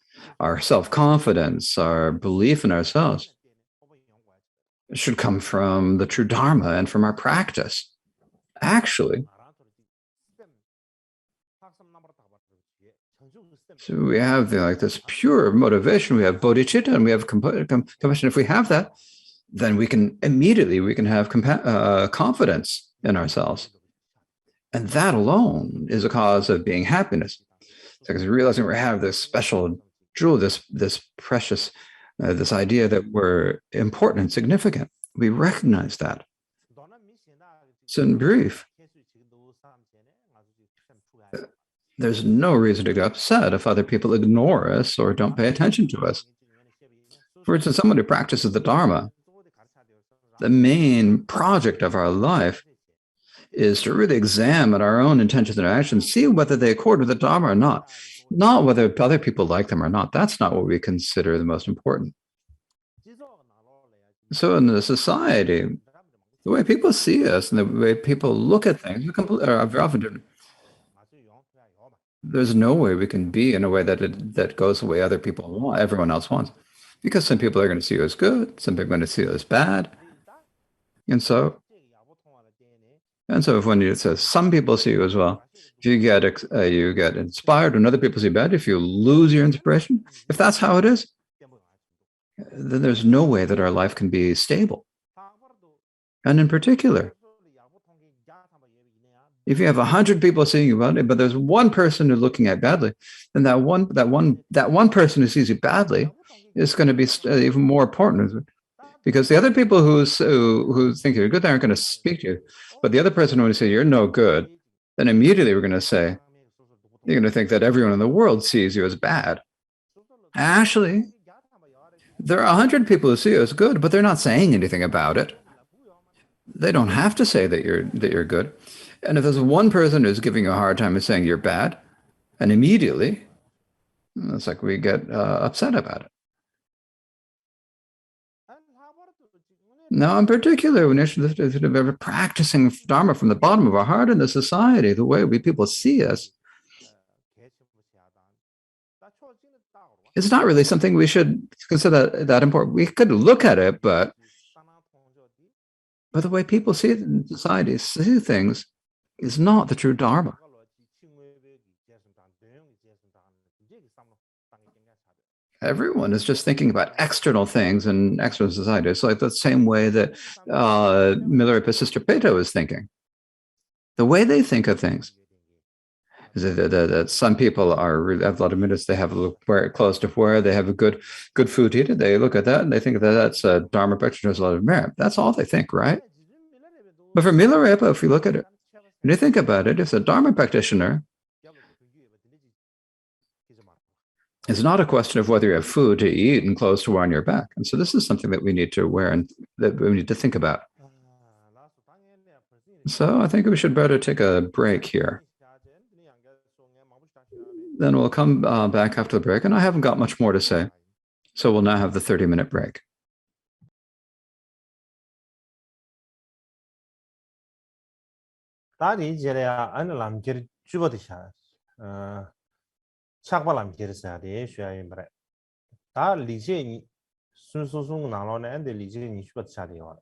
our self-confidence, our belief in ourselves should come from the true Dharma and from our practice. Actually, so we have this pure motivation, we have bodhicitta, and we have compassion. If we have that, then we can have confidence in ourselves. And that alone is a cause of being happiness. Because realizing we have this special jewel, this precious, this idea that we're important and significant. We recognize that. So in brief, there's no reason to get upset if other people ignore us or don't pay attention to us. For instance, someone who practices the Dharma, the main project of our life is to really examine our own intentions and actions, see whether they accord with the Dharma or not whether other people like them or not. That's not what we consider the most important. So in the society, the way people see us and the way people look at things are very often different. There's no way we can be in a way that goes the way other people want, everyone else wants. Because some people are going to see you as good, some people are going to see you as bad. And so And so if when it says some people see you as well, if you get inspired and other people see bad, if you lose your inspiration, if that's how it is, then there's no way that our life can be stable. And in particular, if you have 100 people seeing you badly, but there's one person who's looking at badly, then that one person who sees you badly is going to be even more important, because the other people who think you're good, they aren't going to speak to you. But the other person who would say you're no good, then immediately we're going to say you're going to think that everyone in the world sees you as bad. Actually, there are 100 people who see you as good, but they're not saying anything about it. They don't have to say that you're good. And if there's one person who's giving you a hard time and saying you're bad, and immediately it's like we get upset about it. Now, in particular, when we're practicing Dharma from the bottom of our heart in the society, the way people see us, it's not really something we should consider that important. We could look at it, but the way people see it in society, see things, is not the true Dharma. Everyone is just thinking about external things and external society. It's like the same way that Milarepa's sister Peto is thinking. The way they think of things is that some people have a lot of minutes. They have a look very close to where they have a good food to eat. They look at that and they think that that's a Dharma practitioner has a lot of merit. That's all they think, right? But for Milarepa, if you look at it, and you think about it, if a Dharma practitioner, it's not a question of whether you have food to eat and clothes to wear on your back. And so this is something that we need to wear and that we need to think about. So I think we should better take a break here. Then we'll come back after the break, and I haven't got much more to say. So we'll now have the 30-minute break. 착발람 게르사데 슈아임브레 다 리제니 순소송 나로네 안데 리제니 슈바차데요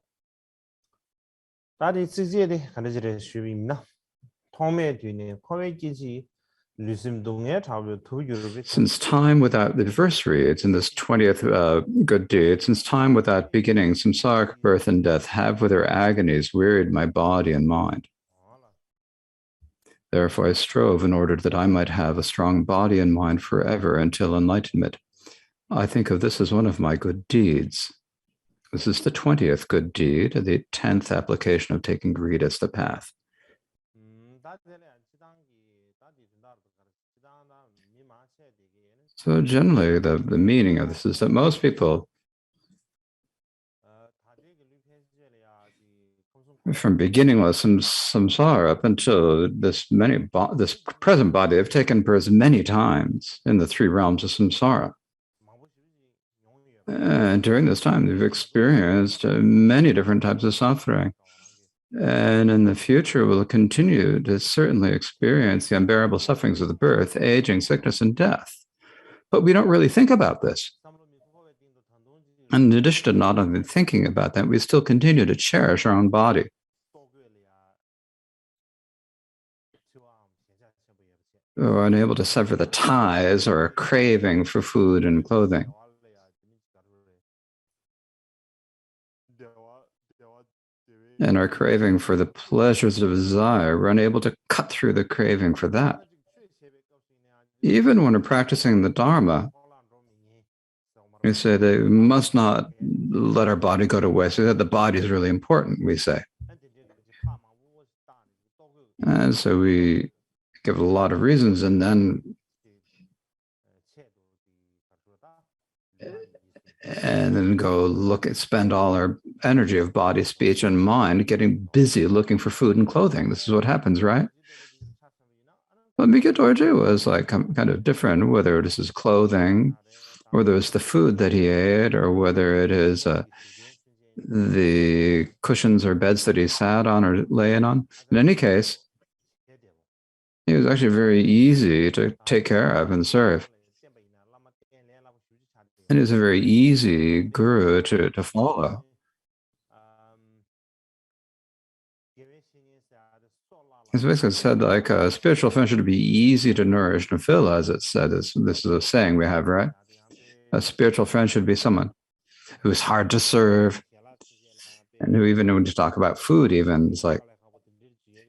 다리 시제데 간데지레 슈비미나 통메 뒤네 코메기지 루심동에 타브 두 유럽에 Since time without the adversary, it's in this 20th good deed. Since time without beginning, samsaric birth and death have with their agonies wearied my body and mind. Therefore, I strove in order that I might have a strong body and mind forever until enlightenment. I think of this as one of my good deeds. This is the 20th good deed, the 10th application of taking greed as the path. So generally, the meaning of this is that most people, from beginningless samsara up until this present body, have taken birth many times in the three realms of samsara. And during this time, they've experienced many different types of suffering. And in the future, we'll continue to certainly experience the unbearable sufferings of the birth, aging, sickness, and death. But we don't really think about this. And in addition to not only thinking about that, we still continue to cherish our own body. We're unable to sever the ties or a craving for food and clothing. And our craving for the pleasures of desire, we're unable to cut through the craving for that. Even when we're practicing the Dharma, we say that we must not let our body go to waste. So that the body is really important, we say. And so we give a lot of reasons and then spend all our energy of body, speech, and mind getting busy looking for food and clothing. This is what happens, right? But Mika Dorje was like kind of different, whether this is clothing, whether it's the food that he ate, or whether it is the cushions or beds that he sat on or laying on. In any case, he was actually very easy to take care of and serve. And he was a very easy guru to follow. It's basically said like a spiritual friend should be easy to nourish and fill, as it said. This is a saying we have, right? A spiritual friend should be someone who is hard to serve, and who, even when you talk about food, even it's like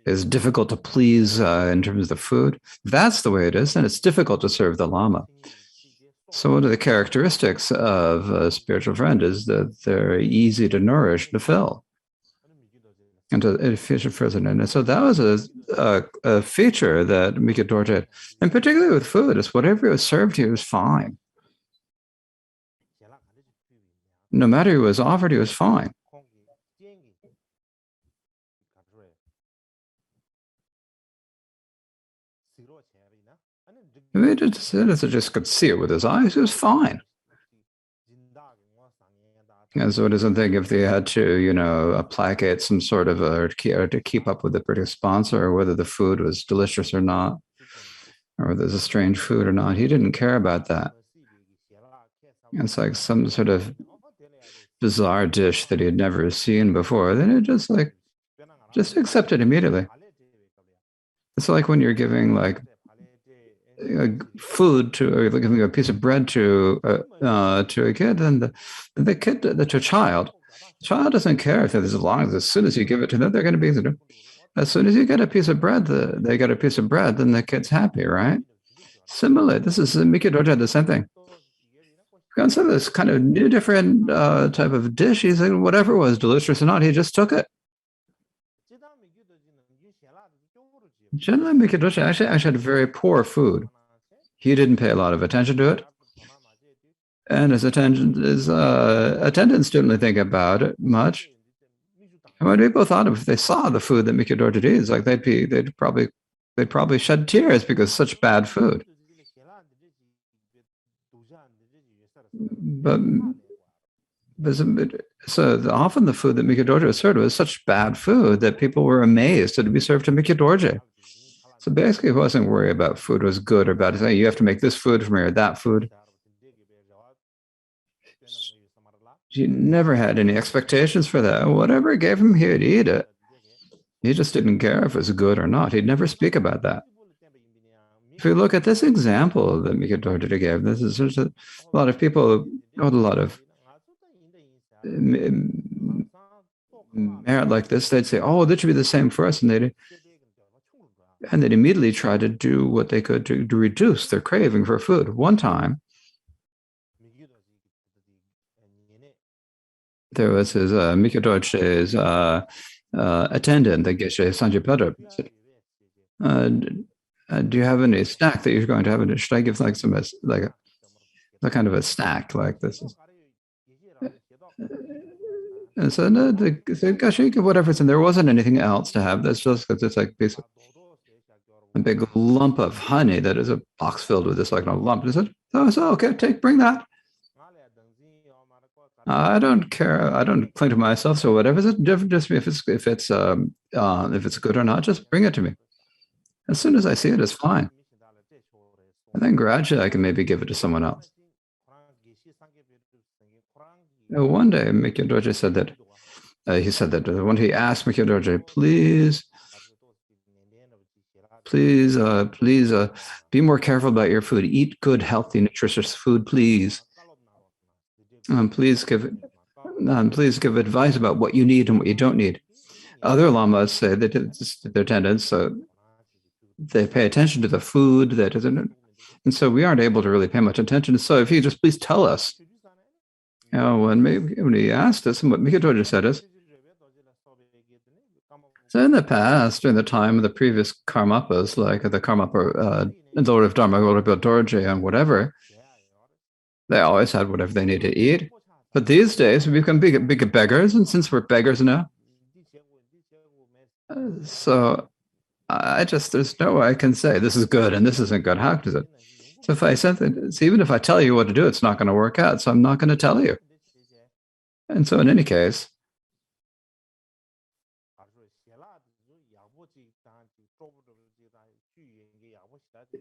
is difficult to please in terms of the food. If that's the way it is, then it's difficult to serve the Lama. So one of the characteristics of a spiritual friend is that they're easy to nourish, to fill, and to efficient president. And so that was a feature that Mikado Dorje had, and particularly with food, is whatever was served to you was fine. No matter who was offered, he was fine. I mean, just could see it with his eyes. He was fine. And so it doesn't think if they had to, placate some sort of or to keep up with the British sponsor, or whether the food was delicious or not, or whether there's a strange food or not. He didn't care about that. It's like some sort of bizarre dish that he had never seen before. Then it just accept it immediately. It's like when you're giving food to, or giving a piece of bread to a kid, and the kid, to a child. The child doesn't care if as long as soon as you give it to them, they're going to be. As soon as you get a piece of bread, they get a piece of bread, then the kid's happy, right? Similarly, this is Mikado Dorje, the same thing. Concept this kind of new, different type of dish. He's like, whatever was delicious or not, he just took it. Generally, Mikado Dorje actually had very poor food. He didn't pay a lot of attention to it, and his attendants didn't think about it much. And when people thought of, if they saw the food that Mikado Dorje did, it's like they'd probably shed tears because such bad food. But so often the food that Mikado Dorje was served was such bad food that people were amazed that it be served to Mikado Dorje. So basically, he wasn't worried about food was good or bad. He's saying, you have to make this food from here, that food. He never had any expectations for that. Whatever it gave him, he'd eat it. He just didn't care if it was good or not. He'd never speak about that. If you look at this example that Mikado Dorje gave, this is just a lot of people, a lot of merit like this, they'd say, oh, this should be the same for us. And they'd immediately try to do what they could to reduce their craving for food. One time, there was his Mikado Dorje's attendant, the Geshe Sanjay Padra. Do you have any snack that you're going to have? Should I give some kind of a snack like this? And so no, they said, gosh, you can whatever's in there. Wasn't anything else to have. That's just because it's like a big lump of honey that is a box filled with this a lump. And I said, so okay, bring that. I don't care. I don't cling to myself. So whatever's it, just if it's good or not, just bring it to me. As soon as I see it, it's fine. And then gradually I can maybe give it to someone else. One day, Mikado Dorje said that when he asked Mikado Dorje, please, be more careful about your food. Eat good, healthy, nutritious food, please. Please give advice about what you need and what you don't need. Other lamas say that their attendants, so they pay attention to the food that isn't, and so we aren't able to really pay much attention. So if you just please tell us. When he asked us, and what Mikado Dorje said is, so in the past, during the time of the previous Karmapas, like the Karmapa, Lord of Dharma, Lord of Dorje, and whatever, they always had whatever they need to eat. But these days, we become big beggars, and since we're beggars now, so there's no way I can say this is good and this isn't good. How does it? So if I said that, even if I tell you what to do, it's not going to work out. So I'm not going to tell you. And so in any case,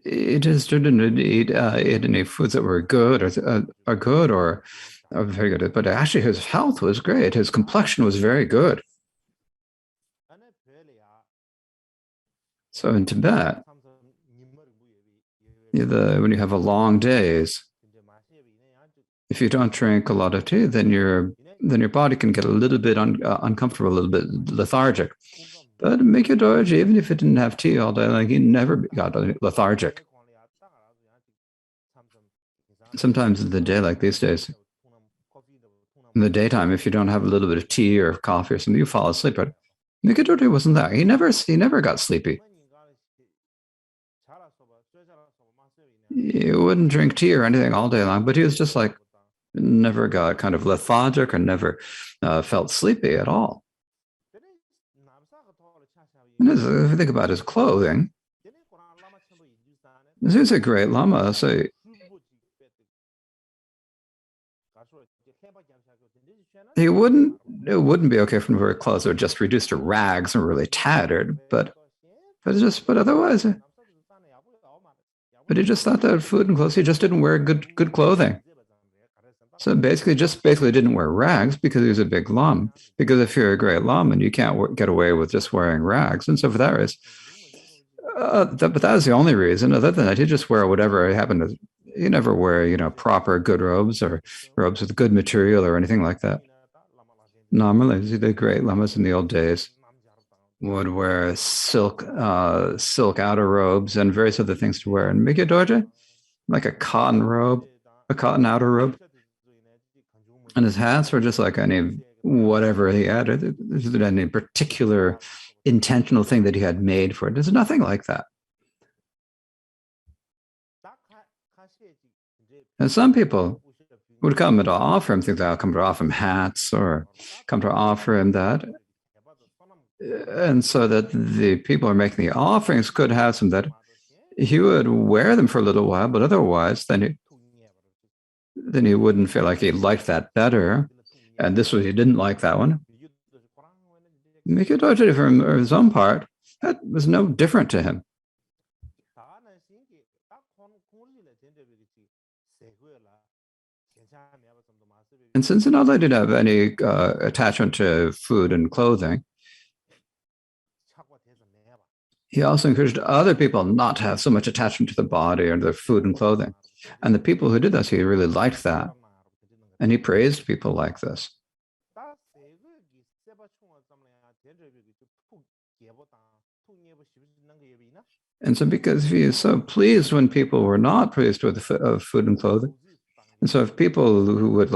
it is didn't eat any foods that were good or very good. But actually, his health was great. His complexion was very good. So in Tibet, when you have a long days, if you don't drink a lot of tea, then your body can get a little bit uncomfortable, a little bit lethargic. But Mikyo Dorji, even if it didn't have tea all day, like he never got lethargic. Sometimes in the day, like these days, in the daytime, if you don't have a little bit of tea or coffee or something, you fall asleep. But Mikyo Dorji wasn't that. He never got sleepy. He wouldn't drink tea or anything all day long, but he was just like never got kind of lethargic or never felt sleepy at all. And if you think about his clothing, he's a great Lama. So it wouldn't be okay for him to wear clothes that are just reduced to rags and really tattered, but otherwise. But he just thought that food and clothes, he just didn't wear good clothing. So basically didn't wear rags because he was a big lama. Because if you're a great lama, you can't get away with just wearing rags. And so for that reason, but that was the only reason. Other than that, he just wear whatever happened to. He never wear, proper good robes or robes with good material or anything like that. Normally, the great lamas in the old days would wear silk outer robes and various other things to wear. And Mikyo Dorji, like a cotton outer robe. And his hats were just like whatever he had. There isn't any particular intentional thing that he had made for it. There's nothing like that. And some people would come and offer him things. I'll come to offer him hats or come to offer him that. And so that the people who are making the offerings could have some that he would wear them for a little while, but otherwise then he wouldn't feel like he liked that better. And this was, he didn't like that one. Mikyo Dorji, for his own part, that was no different to him. And since Sinhala didn't have any attachment to food and clothing, he also encouraged other people not to have so much attachment to the body or their food and clothing. And the people who did this, he really liked that. And he praised people like this. And so because he is so pleased when people were not pleased with food and clothing, and so if people who would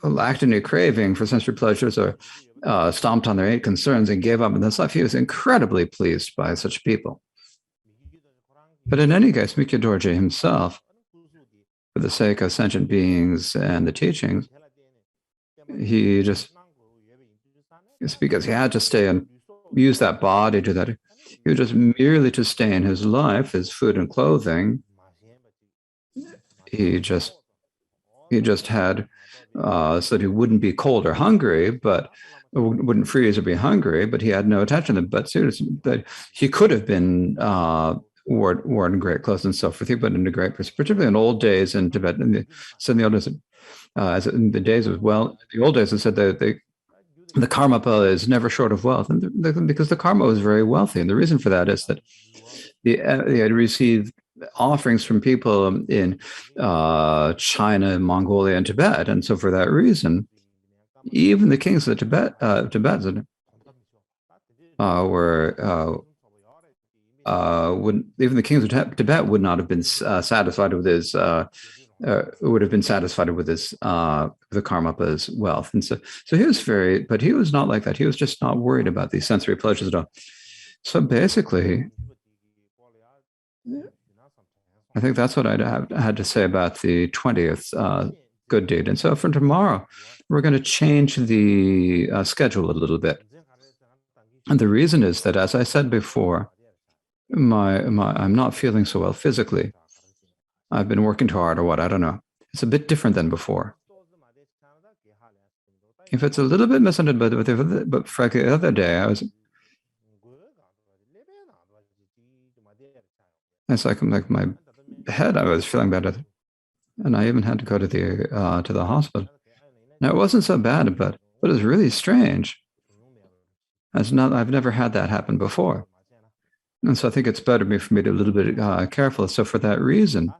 lacked any craving for sensory pleasures or stomped on their eight concerns and gave up in this life, he was incredibly pleased by such people. But in any case, Mikyo Dorji himself, for the sake of sentient beings and the teachings, it's because he had to stay and use that body to that. He would just merely to stay in his life, his food and clothing. He just had so that he wouldn't be cold or hungry, but wouldn't freeze or be hungry. But he had no attachment. But seriously, that he could have been worn great clothes and so forth. But in the great, particularly in old days in Tibet, in the old days, as in the days of the old days, it said that the Karmapa is never short of wealth, and because the Karma was very wealthy, and the reason for that is that he had received offerings from people in China, Mongolia, and Tibet, and so for that reason, even the kings of Tibet even the kings of Tibet would not have been satisfied with his. Would have been satisfied with his the Karmapa's wealth, and so he was but he was not like that. He was just not worried about these sensory pleasures at all. So basically, I think that's what I had to say about the 20th good deed. And so for tomorrow, we're going to change the schedule a little bit. And the reason is that, as I said before, I'm not feeling so well physically. I've been working too hard or what, I don't know. It's a bit different than before. If it's a little bit misunderstood, but frankly, the other day, it's like my head, I was feeling better. And I even had to go to the hospital. Now, it wasn't so bad, but it was really strange. I've never had that happen before. And so I think it's better for me to be a little bit careful. So for that reason,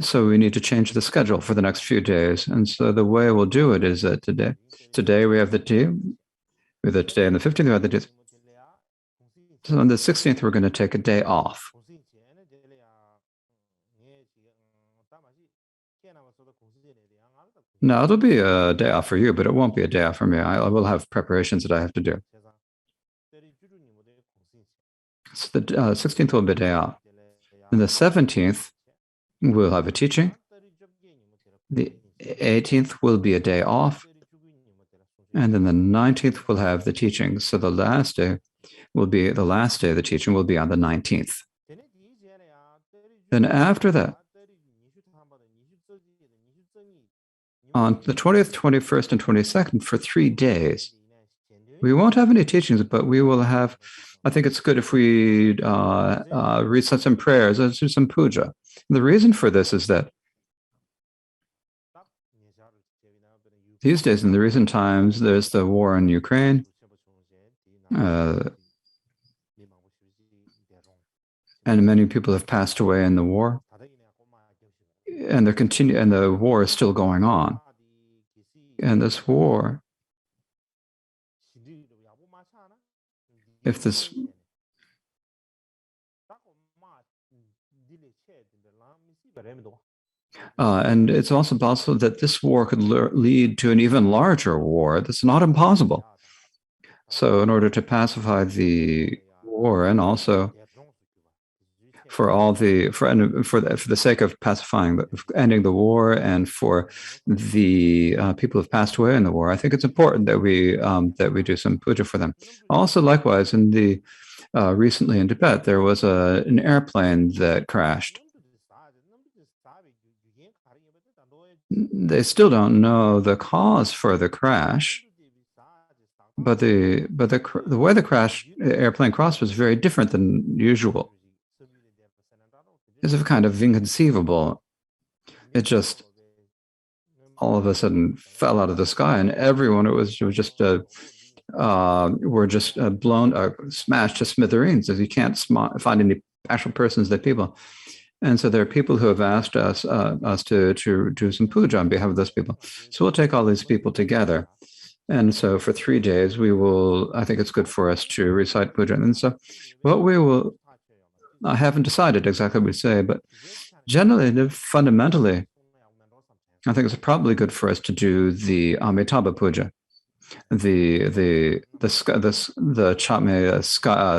so we need to change the schedule for the next few days. And so the way we'll do it is that today we have the tea, with the today and the 15th we have the tea. So on the 16th, we're going to take a day off. No, it'll be a day off for you, but it won't be a day off for me. I will have preparations that I have to do. So the 16th will be a day off. And the 17th, we'll have a teaching. The 18th will be a day off. And then the 19th, we'll have the teaching. So the last day will be the last day of the teaching will be on the 19th. Then after that, on the 20th, 21st, and 22nd, for 3 days, we won't have any teachings, but we will have, I think it's good if we recite some prayers or do some puja. And the reason for this is that these days, in the recent times, there's the war in Ukraine, and many people have passed away in the war, and the war is still going on. And this war, if this and it's also possible that this war could lead to an even larger war. That's not impossible. So in order to pacify the war, and also for the sake of pacifying, ending the war, and for the people who've passed away in the war, I think it's important that we do some puja for them. Also, likewise, in the recently in Tibet, there was an airplane that crashed. They still don't know the cause for the crash, but the way the airplane crashed was very different than usual. It's kind of inconceivable. It just all of a sudden fell out of the sky, and everyone were just blown, smashed to smithereens. As you can't find any actual persons, that people. And so there are people who have asked us to do some puja on behalf of those people. So we'll take all these people together. And so for 3 days, I think it's good for us to recite puja. And so I haven't decided exactly what we say, but generally, fundamentally, I think it's probably good for us to do the Amitabha puja, the Chatme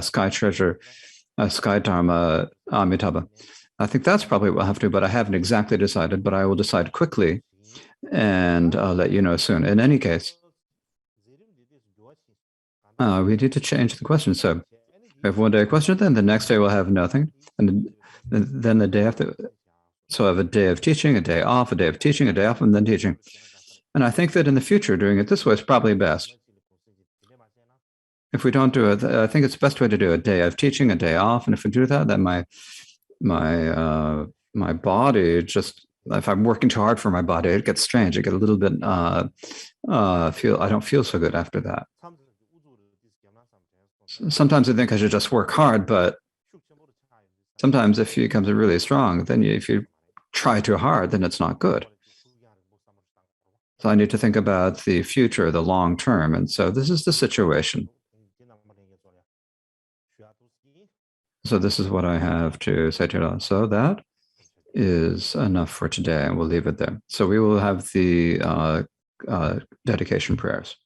sky treasure, sky dharma Amitabha. I think that's probably what we'll have to do, but I haven't exactly decided, but I will decide quickly and I'll let you know soon. In any case, we need to change the question. So we have 1 day question, then the next day we'll have nothing. And then the day after, so I have a day of teaching, a day off, a day of teaching, a day off, and then teaching. And I think that in the future, doing it this way is probably best. If we don't do it, I think it's the best way to do it. A day of teaching, a day off. And if we do that, then my body just, if I'm working too hard for my body, it gets strange. I get a little bit I don't feel so good after that. Sometimes I think I should just work hard, but sometimes if it becomes really strong, then if you try too hard, then it's not good. So I need to think about the future, the long term. And so this is the situation. So this is what I have to say to you. So that is enough for today, and we'll leave it there. So we will have the dedication prayers.